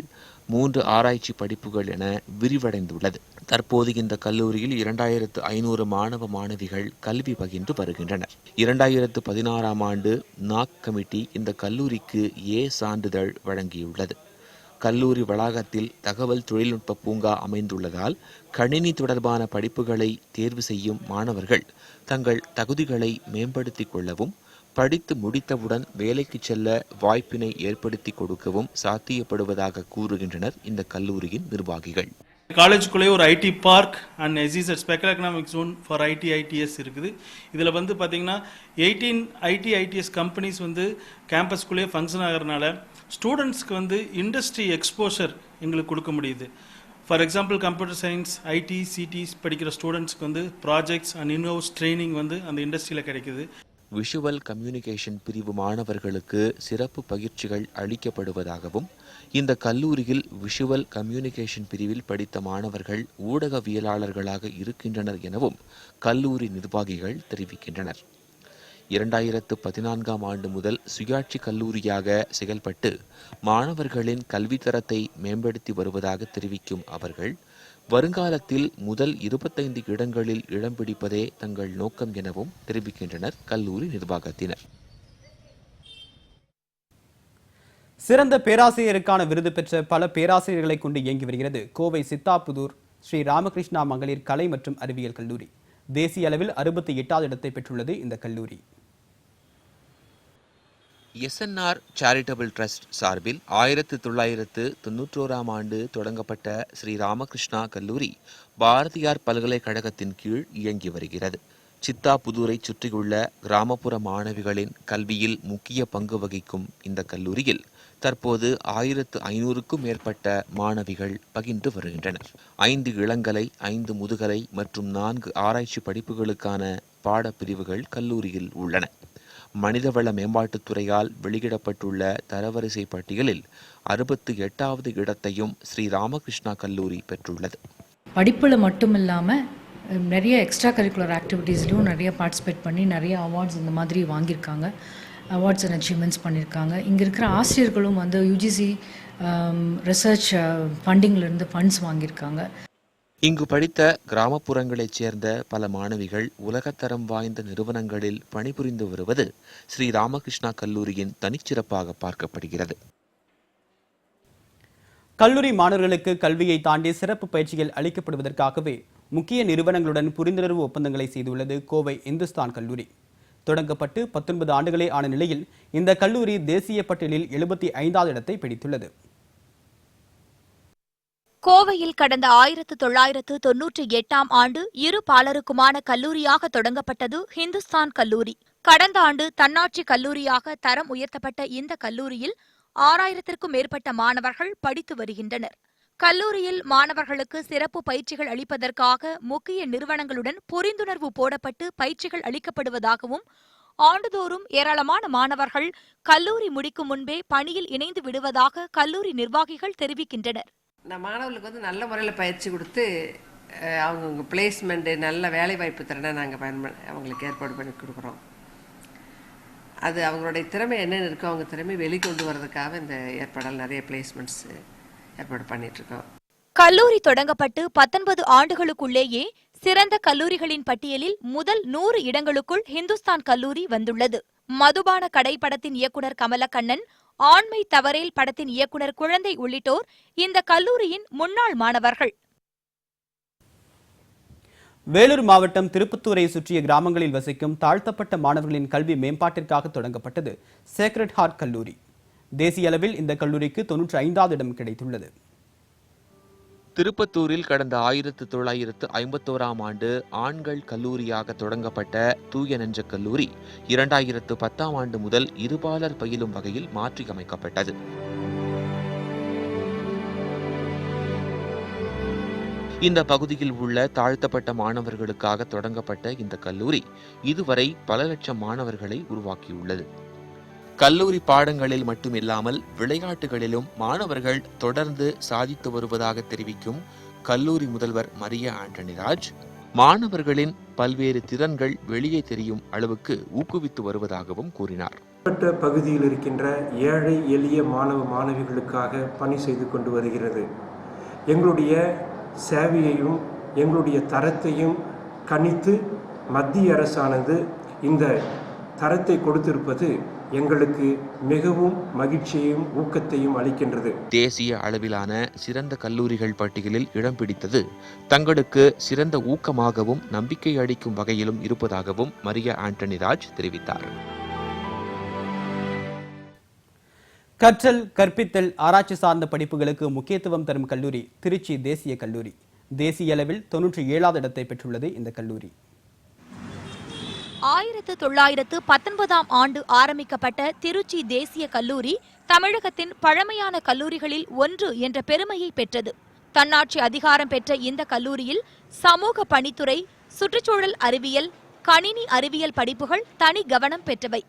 3 ஆராய்ச்சி படிப்புகள் என விரிவடைந்துள்ளது. தற்போது இந்த கல்லூரியில் 2500 மாணவ மாணவிகள் கல்வி பகிர்ந்து வருகின்றனர். 2016ஆம் ஆண்டு நாக் கமிட்டி இந்த கல்லூரிக்கு ஏ சான்றிதழ் வழங்கியுள்ளது. கல்லூரி வளாகத்தில் தகவல் தொழில்நுட்ப பூங்கா அமைந்துள்ளதால் கணினி தொடர்பான படிப்புகளை தேர்வு செய்யும் மாணவர்கள் தங்கள் தகுதிகளை மேம்படுத்திக் கொள்ளவும், படித்து முடித்தவுடன் வேலைக்கு செல்ல வாய்ப்பினை ஏற்படுத்தி கொடுக்கவும் சாத்தியப்படுவதாக கூறுகின்றனர் இந்த கல்லூரியின் நிர்வாகிகள். காலேஜுக்குள்ளே ஒரு IT park and SEZ special economic zone for IT ITES இருக்குது. இதில் வந்து பார்த்தீங்கன்னா 18 ஐடி ஐடிஎஸ் கம்பெனிஸ் வந்து கேம்பஸ்குள்ளேயே ஃபங்க்ஷன் ஆகிறதுனால ஸ்டூடெண்ட்ஸ்க்கு வந்து இண்டஸ்ட்ரி எக்ஸ்போஷர் எங்களுக்கு கொடுக்க முடியுது. For example computer science, IT, சிடிஸ் படிக்கிற ஸ்டூடெண்ட்ஸ்க்கு வந்து ப்ராஜெக்ட்ஸ் அண்ட் இன்ஹவுஸ் ட்ரைனிங் வந்து அந்த இண்டஸ்ட்ரியில் கிடைக்குது. விஷுவல் கம்யூனிகேஷன் பிரிவு மாணவர்களுக்கு சிறப்பு பயிற்சிகள் அளிக்கப்படுவதாகவும், இந்த கல்லூரியில் விஷுவல் கம்யூனிகேஷன் பிரிவில் படித்த மாணவர்கள் ஊடகவியலாளர்களாக இருக்கின்றனர் எனவும் கல்லூரி நிர்வாகிகள் தெரிவிக்கின்றனர். 2014ஆம் ஆண்டு முதல் சுயாட்சி கல்லூரியாக செயல்பட்டு மாணவர்களின் கல்வித்தரத்தை மேம்படுத்தி வருவதாக தெரிவிக்கும் அவர்கள், வருங்காலத்தில் முதல் 25 இடங்களில் இடம் பிடிப்பதே தங்கள் நோக்கம் எனவும் தெரிவிக்கின்றனர் கல்லூரி நிர்வாகத்தினர். சிறந்த பேராசிரியருக்கான விருது பெற்ற பல பேராசிரியர்களை கொண்டு இயங்கி வருகிறது கோவை சித்தாபுதூர் ஸ்ரீ ராமகிருஷ்ணா மகளிர் கலை மற்றும் அறிவியல் கல்லூரி. தேசிய அளவில் 68வது இடத்தை பெற்றுள்ளது இந்த கல்லூரி. SNR சேரிட்டபிள் ட்ரஸ்ட் சார்பில் 1991ஆம் ஆண்டு தொடங்கப்பட்ட ஸ்ரீ ராமகிருஷ்ணா கல்லூரி பாரதியார் பல்கலைக்கழகத்தின் கீழ் இயங்கி வருகிறது. சித்தாபுதூரை சுற்றியுள்ள கிராமப்புற மாணவிகளின் கல்வியில் முக்கிய பங்கு வகிக்கும் இந்த கல்லூரியில் தற்போது 1500க்கும் மேற்பட்ட மாணவிகள் பகிர்ந்து வருகின்றனர். 5 இளங்கலை, 5 முதுகலை மற்றும் 4 ஆராய்ச்சி படிப்புகளுக்கான பாடப்பிரிவுகள் கல்லூரியில் உள்ளன. மனிதவள மேம்பாட்டுத்துறையால் வெளியிடப்பட்டுள்ள தரவரிசை பட்டியலில் 68வது இடத்தையும் ஸ்ரீ ராமகிருஷ்ணா கல்லூரி பெற்றுள்ளது. படிப்பில் மட்டும் இல்லாமல் நிறைய எக்ஸ்ட்ரா கரிக்குலர் ஆக்டிவிட்டீஸ்லையும் நிறைய பார்ட்டிசிபேட் பண்ணி நிறைய அவார்ட்ஸ் இந்த மாதிரி வாங்கியிருக்காங்க. அவார்ட்ஸ் அண்ட் அச்சீவ்மெண்ட்ஸ் பண்ணியிருக்காங்க. இங்கே இருக்கிற ஆசிரியர்களும் வந்து யுஜிசி ரிசர்ச் ஃபண்டிங்லேருந்து ஃபண்ட்ஸ் வாங்கியிருக்காங்க. இங்கு படித்த கிராமப்புறங்களைச் சேர்ந்த பல மாணவிகள் உலகத்தரம் வாய்ந்த நிறுவனங்களில் பணிபுரிந்து வருவது ஸ்ரீ ராமகிருஷ்ணா கல்லூரியின் தனிச்சிறப்பாக பார்க்கப்படுகிறது. கல்லூரி மாணவர்களுக்கு கல்வியை தாண்டி சிறப்பு பயிற்சிகள் அளிக்கப்படுவதற்காகவே முக்கிய நிறுவனங்களுடன் புரிந்துணர்வு ஒப்பந்தங்களை செய்துள்ளது கோவை இந்துஸ்தான் கல்லூரி. தொடங்கப்பட்டு 19 ஆண்டுகளே ஆன நிலையில் இந்த கல்லூரி தேசிய பட்டியலில் 75வது இடத்தை பிடித்துள்ளது. கோவையில் கடந்த 1998ஆம் ஆண்டு இரு பாலருக்குமான கல்லூரியாக தொடங்கப்பட்டது ஹிந்துஸ்தான் கல்லூரி. கடந்த ஆண்டு தன்னாட்சி கல்லூரியாக தரம் உயர்த்தப்பட்ட இந்த கல்லூரியில் 6000க்கும் மேற்பட்ட மாணவர்கள் படித்து வருகின்றனர். கல்லூரியில் மாணவர்களுக்கு சிறப்பு பயிற்சிகள் அளிப்பதற்காக முக்கிய நிறுவனங்களுடன் புரிந்துணர்வு போடப்பட்டு பயிற்சிகள் அளிக்கப்படுவதாகவும், ஆண்டுதோறும் ஏராளமான மாணவர்கள் கல்லூரி முடிக்கும் முன்பே பணியில் இணைந்து விடுவதாக கல்லூரி நிர்வாகிகள் தெரிவிக்கின்றனர். மாணவர்களுக்கு வந்து நல்ல முறையில் பயிற்சி கொடுத்து அவங்க பிளேஸ்மெண்ட்டு, நல்ல வேலைவாய்ப்பு திறனை நாங்கள் அவங்களுக்கு ஏற்பாடு பண்ணி கொடுக்குறோம். அது அவங்களுடைய திறமை என்னென்ன இருக்கோ அவங்க திறமை வெளிக்கொண்டு வர்றதுக்காக இந்த ஏற்பாடால் நிறைய பிளேஸ்மெண்ட்ஸ் ஏற்பாடு பண்ணிட்டுருக்கோம். கல்லூரி தொடங்கப்பட்டு 19 ஆண்டுகளுக்குள்ளேயே சிறந்த கல்லூரிகளின் பட்டியலில் முதல் 100 இடங்களுக்குள் ஹிந்துஸ்தான் கல்லூரி வந்துள்ளது. மதுபான கடை படத்தின் இயக்குனர் கமலக்கண்ணன், ஆண்மை தவறேல் படத்தின் இயக்குனர் குழந்தை உள்ளிட்டோர் இந்த கல்லூரியின் முன்னாள் மாணவர்கள். வேலூர் மாவட்டம் திருப்பத்தூரை சுற்றிய கிராமங்களில் வசிக்கும் தாழ்த்தப்பட்ட மாணவர்களின் கல்வி மேம்பாட்டிற்காக தொடங்கப்பட்டது சேக்ரட் ஹார்ட் கல்லூரி. தேசிய அளவில் இந்த கல்லூரிக்கு 95வது இடம் கிடைத்துள்ளது. திருப்பத்தூரில் கடந்த 1951ஆம் ஆண்டு ஆண்கள் கல்லூரியாக தொடங்கப்பட்ட தூய நெஞ்ச கல்லூரி 2010ஆம் ஆண்டு முதல் இருபாலர் பயிலும் வகையில் மாற்றியமைக்கப்பட்டது. இந்த பகுதியில் உள்ள தாழ்த்தப்பட்ட மாணவர்களுக்காக தொடங்கப்பட்ட இந்த கல்லூரி இதுவரை பல லட்சம் மாணவர்களை உருவாக்கியுள்ளது. கல்லூரி பாடங்களில் மட்டுமில்லாமல் விளையாட்டுகளிலும் மாணவர்கள் தொடர்ந்து சாதித்து வருவதாக தெரிவிக்கும் கல்லூரி முதல்வர் மரியா ஆண்டனிராஜ், மாணவர்களின் பல்வேறு திறன்கள் வெளியே தெரியும் அளவுக்கு ஊக்குவித்து வருவதாகவும் கூறினார். பகுதியில் இருக்கின்ற ஏழை எளிய மாணவ மாணவிகளுக்காக பணி செய்து கொண்டு வருகிறது. எங்களுடைய சேவையையும் எங்களுடைய தரத்தையும் கணித்து மத்திய அரசானது இந்த தரத்தை கொடுத்திருப்பது எங்களுக்கு மிகவும் மகிழ்ச்சியையும் ஊக்கத்தையும் அளிக்கின்றது. தேசிய அளவிலான சிறந்த கல்லூரிகள் பட்டியலில் இடம் பிடித்தது தங்களுக்கு சிறந்த ஊக்கமாகவும் நம்பிக்கை அளிக்கும் வகையிலும் இருப்பதாகவும் மரியா ஆண்டனி ராஜ் தெரிவித்தார். கற்றல், கற்பித்தல், ஆராய்ச்சி சார்ந்த படிப்புகளுக்கு முக்கியத்துவம் தரும் கல்லூரி திருச்சி தேசிய கல்லூரி. தேசிய அளவில் 97வது இடத்தை பெற்றுள்ளது இந்த கல்லூரி. 1919ஆம் ஆண்டு ஆரம்பிக்கப்பட்ட திருச்சி தேசிய கல்லூரி தமிழகத்தின் பழமையான கல்லூரிகளில் ஒன்று என்ற பெருமையை பெற்றது. தன்னாட்சி அதிகாரம் பெற்ற இந்த கல்லூரியில் சமூக பணித்துறை, சுற்றுச்சூழல் அறிவியல், கணினி அறிவியல் படிப்புகள் தனி கவனம் பெற்றவை.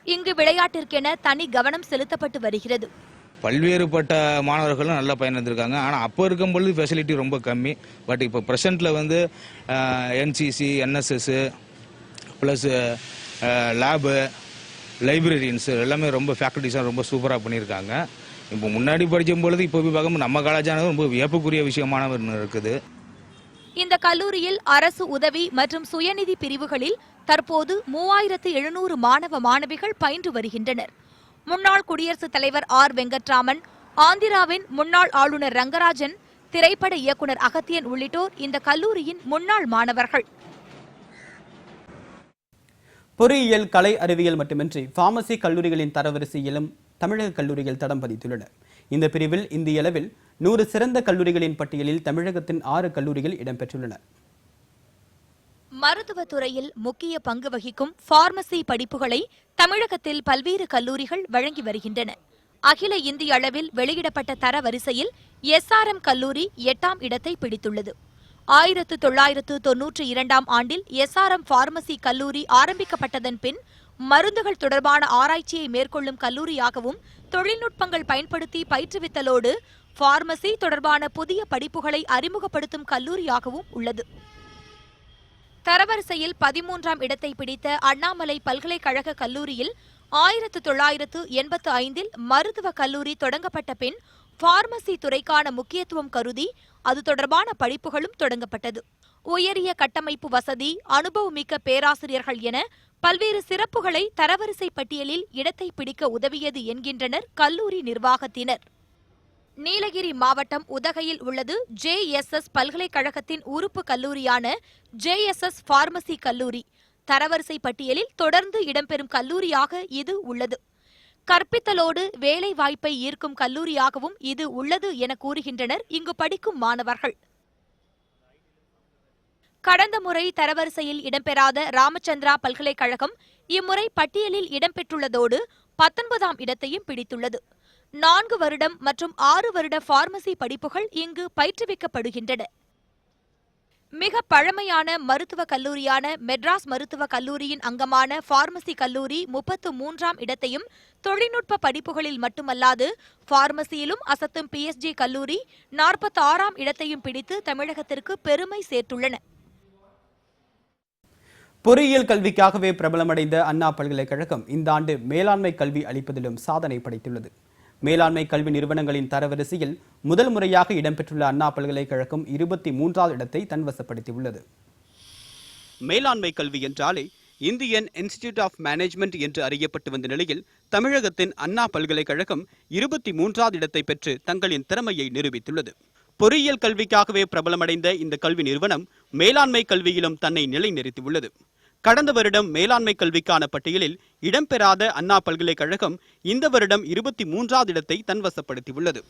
இங்கு விளையாட்டிற்கென தனி கவனம் செலுத்தப்பட்டு வருகிறது. பல்வேறுபட்ட மாணவர்களும் நல்லா பயனடைந்திருக்காங்க. ஆனால் அப்போ இருக்கும்பொழுது ஃபெசிலிட்டி ரொம்ப கம்மி. பட் இப்போ ப்ரெசென்ட்டில் வந்து என்சிசி, என்எஸ்எஸ் ப்ளஸ் லேபு, லைப்ரரின்ஸ் எல்லாமே ரொம்ப ஃபேக்கல்ட்டிஸாக ரொம்ப சூப்பராக பண்ணியிருக்காங்க. இப்போ முன்னாடி படிக்கும் பொழுது இப்போ போய் பார்க்கும்போது நம்ம காலேஜானது ரொம்ப வியப்புக்குரிய விஷயமான இருக்குது. இந்த கல்லூரியில் அரசு உதவி மற்றும் சுயநிதி பிரிவுகளில் தற்போது 3700 மாணவ மாணவிகள் பயின்று வருகின்றனர். முன்னாள் குடியரசுத் தலைவர் ஆர் வெங்கட்ராமன், ஆந்திராவின் முன்னாள் ஆளுநர் ரங்கராஜன், திரைப்பட இயக்குனர் அகத்தியன் உள்ளிட்டோர் இந்த கல்லூரியின் முன்னாள் மாணவர்கள். பொறியியல், கலை அறிவியல் மட்டுமின்றி பார்மசி கல்லூரிகளின் தரவரிசையிலும் தமிழக கல்லூரிகள் தடம் பதித்துள்ளன. இந்த பிரிவில் இந்திய அளவில் 100 சிறந்த கல்லூரிகளின் பட்டியலில் தமிழகத்தின் 6 கல்லூரிகள் இடம்பெற்றுள்ளன. மருத்துவத்துறையில் முக்கிய பங்கு வகிக்கும் பார்மசி படிப்புகளை தமிழகத்தில் பல்வேறு கல்லூரிகள் வழங்கி வருகின்றன. அகில இந்திய அளவில் வெளியிடப்பட்ட தரவரிசையில் SRM கல்லூரி 8ஆம் இடத்தை பிடித்துள்ளது. 1992ஆம் ஆண்டில் SRM பார்மசி கல்லூரி ஆரம்பிக்கப்பட்டதன் பின் மருந்துகள் தொடர்பான ஆராய்ச்சியை மேற்கொள்ளும் கல்லூரியாகவும் தொழில்நுட்பங்கள் பயன்படுத்தி பயிற்றுவித்தலோடு பார்மசி தொடர்பான புதிய படிப்புகளை அறிமுகப்படுத்தும் கல்லூரியாகவும் உள்ளது. தரவரிசையில் 13ஆம் இடத்தை பிடித்த அண்ணாமலை பல்கலைக்கழக கல்லூரியில் 1985இல் மருத்துவக் கல்லூரி தொடங்கப்பட்ட பின் பார்மசி துறைக்கான முக்கியத்துவம் கருதி அது தொடர்பான படிப்புகளும் தொடங்கப்பட்டது. உயரிய கட்டமைப்பு வசதி, அனுபவமிக்க பேராசிரியர்கள் என பல்வேறு சிறப்புகளை தரவரிசை பட்டியலில் இடத்தை பிடிக்க உதவியது என்கின்றனர் கல்லூரி நிர்வாகத்தினர். நீலகிரி மாவட்டம் உதகையில் உள்ளது JSS பல்கலைக்கழகத்தின் உறுப்பு கல்லூரியான JSS பார்மசி கல்லூரி. தரவரிசை பட்டியலில் தொடர்ந்து இடம்பெறும் கல்லூரியாக இது உள்ளது. கற்பித்தலோடு வேலை வாய்ப்பை ஈர்க்கும் கல்லூரியாகவும் இது உள்ளது என கூறுகின்றனர் இங்கு படிக்கும் மாணவர்கள். கடந்த முறை தரவரிசையில் இடம்பெறாத ராமச்சந்திரா பல்கலைக்கழகம் இம்முறை பட்டியலில் இடம்பெற்றுள்ளதோடு 19ஆம் இடத்தையும் பிடித்துள்ளது. 4 வருடம் மற்றும் 6 வருட பார்மசி படிப்புகள் இங்கு பயிற்றுவிக்கப்படுகின்றன. மிக பழமையான மருத்துவக் கல்லூரியான மெட்ராஸ் மருத்துவக் கல்லூரியின் அங்கமான பார்மசி கல்லூரி 33ஆம் இடத்தையும், தொழில்நுட்ப படிப்புகளில் மட்டுமல்லாது பார்மசியிலும் அசத்தும் PSG கல்லூரி 46ஆம் இடத்தையும் பிடித்து தமிழகத்திற்கு பெருமை சேர்த்துள்ளன. பொறியியல் கல்விக்காகவே பிரபலமடைந்த அண்ணா பல்கலைக்கழகம் இந்த ஆண்டு மேலாண்மை கல்வி அளிப்பதிலும் சாதனை படைத்துள்ளது. மேலாண்மை கல்வி நிறுவனங்களின் தரவரிசையில் முதல் முறையாக இடம்பெற்றுள்ள அண்ணா பல்கலைக்கழகம் 23வது இடத்தை தன்வசப்படுத்தியுள்ளது. மேலாண்மை கல்வி என்றாலே இந்தியன் இன்ஸ்டிடியூட் ஆஃப் மேனேஜ்மெண்ட் என்று அறியப்பட்டு வந்த நிலையில் தமிழகத்தின் அண்ணா பல்கலைக்கழகம் 23வது இடத்தை பெற்று தங்களின் திறமையை நிரூபித்துள்ளது. பொறியியல் கல்விக்காகவே பிரபலமடைந்த இந்த கல்வி நிறுவனம் மேலாண்மை கல்வியிலும் தன்னை நிலைநிறுத்தியுள்ளது. கடந்த வருடம் மேலாண்மை கல்விக்கான பட்டியலில் இடம்பெறாத அண்ணா பல்கலைக்கழகம் இந்த வருடம் 23வது இடத்தை தன்வசப்படுத்தியுள்ளது.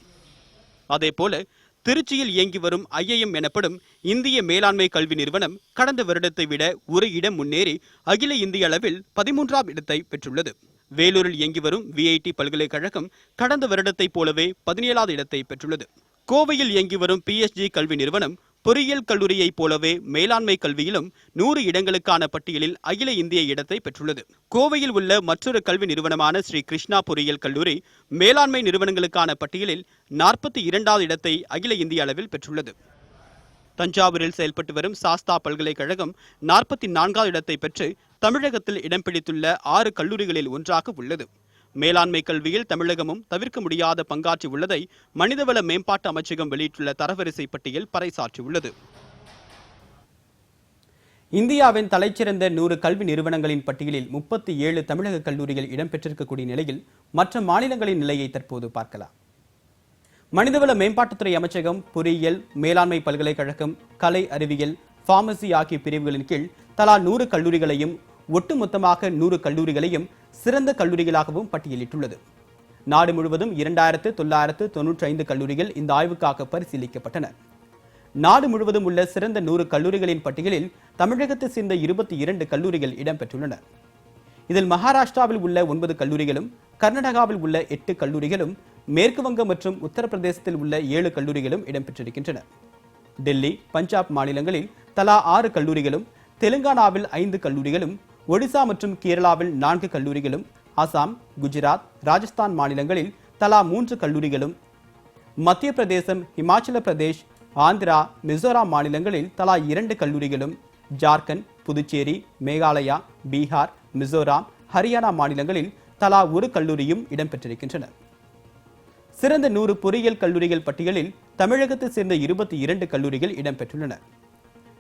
அதேபோல திருச்சியில் இயங்கி வரும் IIM எனப்படும் இந்திய மேலாண்மை கல்வி நிறுவனம் கடந்த வருடத்தை விட ஒரு இடம் முன்னேறி அகில இந்திய அளவில் 13ஆம் இடத்தை பெற்றுள்ளது. வேலூரில் இயங்கி வரும் VIT பல்கலைக்கழகம் கடந்த வருடத்தை போலவே 17வது இடத்தை பெற்றுள்ளது. கோவையில் இயங்கி வரும் PSG கல்வி நிறுவனம் பொறியியல் கல்லூரியைப் போலவே மேலாண்மை கல்வியிலும் 100 இடங்களுக்கான பட்டியலில் அகில இந்திய இடத்தை பெற்றுள்ளது. கோவையில் உள்ள மற்றொரு கல்வி நிறுவனமான ஸ்ரீ கிருஷ்ணா பொறியியல் கல்லூரி மேலாண்மை நிறுவனங்களுக்கான பட்டியலில் 42வது இடத்தை அகில இந்திய அளவில் பெற்றுள்ளது. தஞ்சாவூரில் செயல்பட்டு வரும் சாஸ்தா பல்கலைக்கழகம் 44வது இடத்தை பெற்று தமிழகத்தில் இடம் பிடித்துள்ள 6 கல்லூரிகளில் ஒன்றாக உள்ளது. மேலாண்மை கல்வியில் தமிழகமும் தவிர்க்க முடியாத பங்காற்றி உள்ளதை மனிதவள மேம்பாட்டு அமைச்சகம் வெளியிட்டுள்ள தரவரிசை பட்டியல் பறைசாற்றியுள்ளது. இந்தியாவின் தலைச்சிறந்த 100 கல்வி நிறுவனங்களின் பட்டியலில் 37 தமிழக கல்லூரிகள் இடம்பெற்றிருக்கக்கூடிய நிலையில் மற்ற மாநிலங்களின் நிலையை தற்போது பார்க்கலாம். மனிதவள மேம்பாட்டுத்துறை அமைச்சகம் பொறியியல், மேலாண்மை பல்கலைக்கழகம், கலை அறிவியல், பார்மசி ஆகிய பிரிவுகளின் கீழ் தலா 100 கல்லூரிகளையும் ஒட்டுமொத்தமாக 100 கல்லூரிகளையும் சிறந்த கல்லூரிகளாகவும் பட்டியலிட்டுள்ளது. நாடு முழுவதும் 2995 கல்லூரிகள் இந்த ஆய்வுக்காக பரிசீலிக்கப்பட்டன. நாடு முழுவதும் உள்ள சிறந்த 100 கல்லூரிகளின் பட்டியலில் தமிழகத்தை சேர்ந்த 22 கல்லூரிகள் இடம்பெற்றுள்ளன. இதில் மகாராஷ்டிராவில் உள்ள 9 கல்லூரிகளும், கர்நாடகாவில் உள்ள 8 கல்லூரிகளும், மேற்கு வங்கம் மற்றும் உத்தரப்பிரதேசத்தில் உள்ள 7 கல்லூரிகளும் இடம்பெற்றிருக்கின்றன. டெல்லி, பஞ்சாப் மாநிலங்களில் தலா 6 கல்லூரிகளும், தெலுங்கானாவில் 5 கல்லூரிகளும், ஒடிசா மற்றும் கேரளாவில் 4 கல்லூரிகளும், அசாம், குஜராத், ராஜஸ்தான் மாநிலங்களில் தலா 3 கல்லூரிகளும், மத்திய பிரதேசம், இமாச்சல பிரதேஷ், ஆந்திரா, மிசோராம் மாநிலங்களில் தலா 2 கல்லூரிகளும், ஜார்க்கண்ட், புதுச்சேரி, மேகாலயா, பீகார், மிசோராம், ஹரியானா மாநிலங்களில் தலா 1 கல்லூரியும் இடம்பெற்றிருக்கின்றன. சிறந்த 100 பொறியியல் கல்லூரிகள் பட்டியலில் தமிழகத்தை சேர்ந்த 22 கல்லூரிகள் இடம்பெற்றுள்ளன.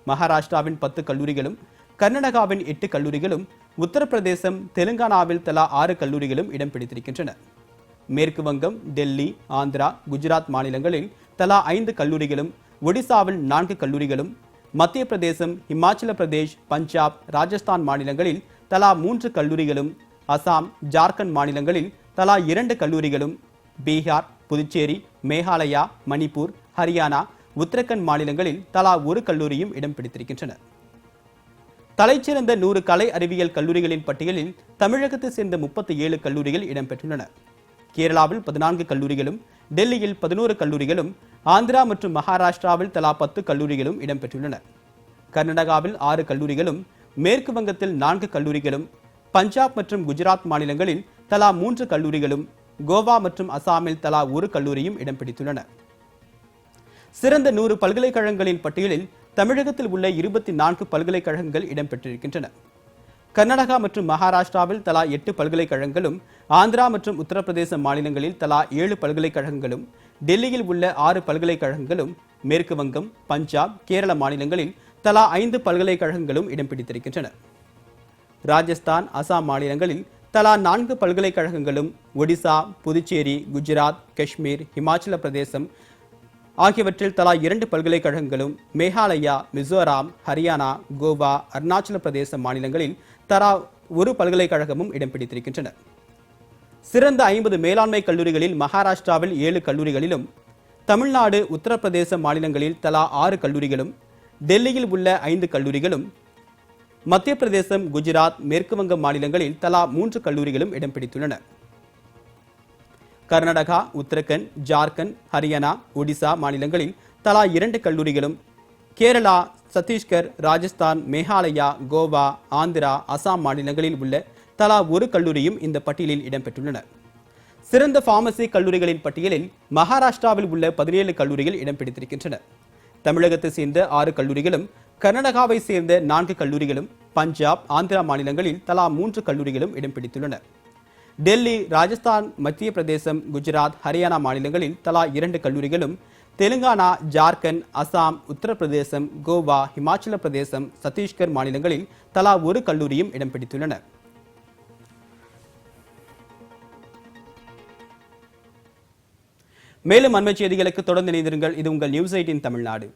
மகாராஷ்டிராவின் 10 கல்லூரிகளும், கர்நாடகாவின் 8 கல்லூரிகளும், உத்தரப்பிரதேசம், தெலுங்கானாவில் தலா 6 கல்லூரிகளும் இடம் பிடித்திருக்கின்றன. மேற்கு வங்கம், டெல்லி, ஆந்திரா, குஜராத் மாநிலங்களில் தலா 5 கல்லூரிகளும், ஒடிசாவில் 4 கல்லூரிகளும், மத்திய பிரதேசம், இமாச்சல பிரதேஷ், பஞ்சாப், ராஜஸ்தான் மாநிலங்களில் தலா 3 கல்லூரிகளும், அசாம், ஜார்க்கண்ட் மாநிலங்களில் தலா 2 கல்லூரிகளும், பீகார், புதுச்சேரி, மேகாலயா, மணிப்பூர், ஹரியானா, உத்தரகண்ட் மாநிலங்களில் தலா 1 கல்லூரியும் இடம் பிடித்திருக்கின்றன. தலைச்சிறந்த 100 கலை அறிவியல் கல்லூரிகளின் பட்டியலில் தமிழகத்தை சேர்ந்த 37 கல்லூரிகள் இடம்பெற்றுள்ளன. கேரளாவில் 14 கல்லூரிகளும், டெல்லியில் 11 கல்லூரிகளும், ஆந்திரா மற்றும் மகாராஷ்டிராவில் தலா 10 கல்லூரிகளும் இடம்பெற்றுள்ளன. கர்நாடகாவில் 6 கல்லூரிகளும், மேற்கு வங்கத்தில் 4 கல்லூரிகளும், பஞ்சாப் மற்றும் குஜராத் மாநிலங்களில் தலா 3 கல்லூரிகளும், கோவா மற்றும் அசாமில் தலா 1 கல்லூரியும் இடம் பிடித்துள்ளன. சிறந்த 100 பல்கலைக்கழகங்களின் பட்டியலில் தமிழகத்தில் உள்ள 24 பல்கலைக்கழகங்கள் இடம்பெற்றிருக்கின்றன. கர்நாடகா மற்றும் மகாராஷ்டிராவில் தலா 8 பல்கலைக்கழகங்களும், ஆந்திரா மற்றும் உத்தரப்பிரதேச மாநிலங்களில் தலா 7 பல்கலைக்கழகங்களும், டெல்லியில் உள்ள 6 பல்கலைக்கழகங்களும், மேற்கு வங்கம், பஞ்சாப், கேரள மாநிலங்களில் தலா 5 பல்கலைக்கழகங்களும் இடம் பிடித்திருக்கின்றன. ராஜஸ்தான், அசாம் மாநிலங்களில் தலா 4 பல்கலைக்கழகங்களும், ஒடிசா, புதுச்சேரி, குஜராத், காஷ்மீர், இமாச்சல பிரதேசம் ஆகியவற்றில் தலா 2 பல்கலைக்கழகங்களும், மேகாலயா, மிசோராம், ஹரியானா, கோவா, அருணாச்சல பிரதேச மாநிலங்களில் தலா 1 பல்கலைக்கழகமும் இடம் பிடித்திருக்கின்றன. சிறந்த 50 மேலாண்மை கல்லூரிகளில் மகாராஷ்டிராவில் 7 கல்லூரிகளிலும், தமிழ்நாடு, உத்தரப்பிரதேச மாநிலங்களில் தலா 6 கல்லூரிகளும், டெல்லியில் உள்ள 5 கல்லூரிகளும், மத்திய பிரதேசம், குஜராத், மேற்கு வங்கம் மாநிலங்களில் தலா 3 கல்லூரிகளும் இடம் பிடித்துள்ளன. கர்நாடகா, உத்தரகண்ட், ஜார்க்கண்ட், ஹரியானா, ஒடிசா மாநிலங்களில் தலா 2 கல்லூரிகளும், கேரளா, சத்தீஸ்கர், ராஜஸ்தான், மேகாலயா, கோவா, ஆந்திரா, அசாம் மாநிலங்களில் உள்ள தலா 1 கல்லூரியும் இந்த பட்டியலில் இடம்பெற்றுள்ளன. சிறந்த பார்மசி கல்லூரிகளின் பட்டியலில் மகாராஷ்டிராவில் உள்ள 17 கல்லூரிகள் இடம் பிடித்திருக்கின்றன. தமிழகத்தை சேர்ந்த 6 கல்லூரிகளும், கர்நாடகாவை சேர்ந்த 4 கல்லூரிகளும், பஞ்சாப், ஆந்திரா மாநிலங்களில் தலா 3 கல்லூரிகளும் இடம் பிடித்துள்ளன. டெல்லி, ராஜஸ்தான், மத்திய பிரதேசம், குஜராத், ஹரியானா மாநிலங்களில் தலா 2 கல்லூரிகளும், தெலுங்கானா, ஜார்க்கண்ட், அசாம், உத்தரப்பிரதேசம், கோவா, இமாச்சல பிரதேசம், சத்தீஸ்கர் மாநிலங்களில் தலா 1 கல்லூரியும் இடம் பிடித்துள்ளன. மேலும் அண்மைச் செய்திகளுக்கு தொடர்ந்து இணைந்திருங்கள். இது உங்கள் நியூஸ் 18 தமிழ்நாடு.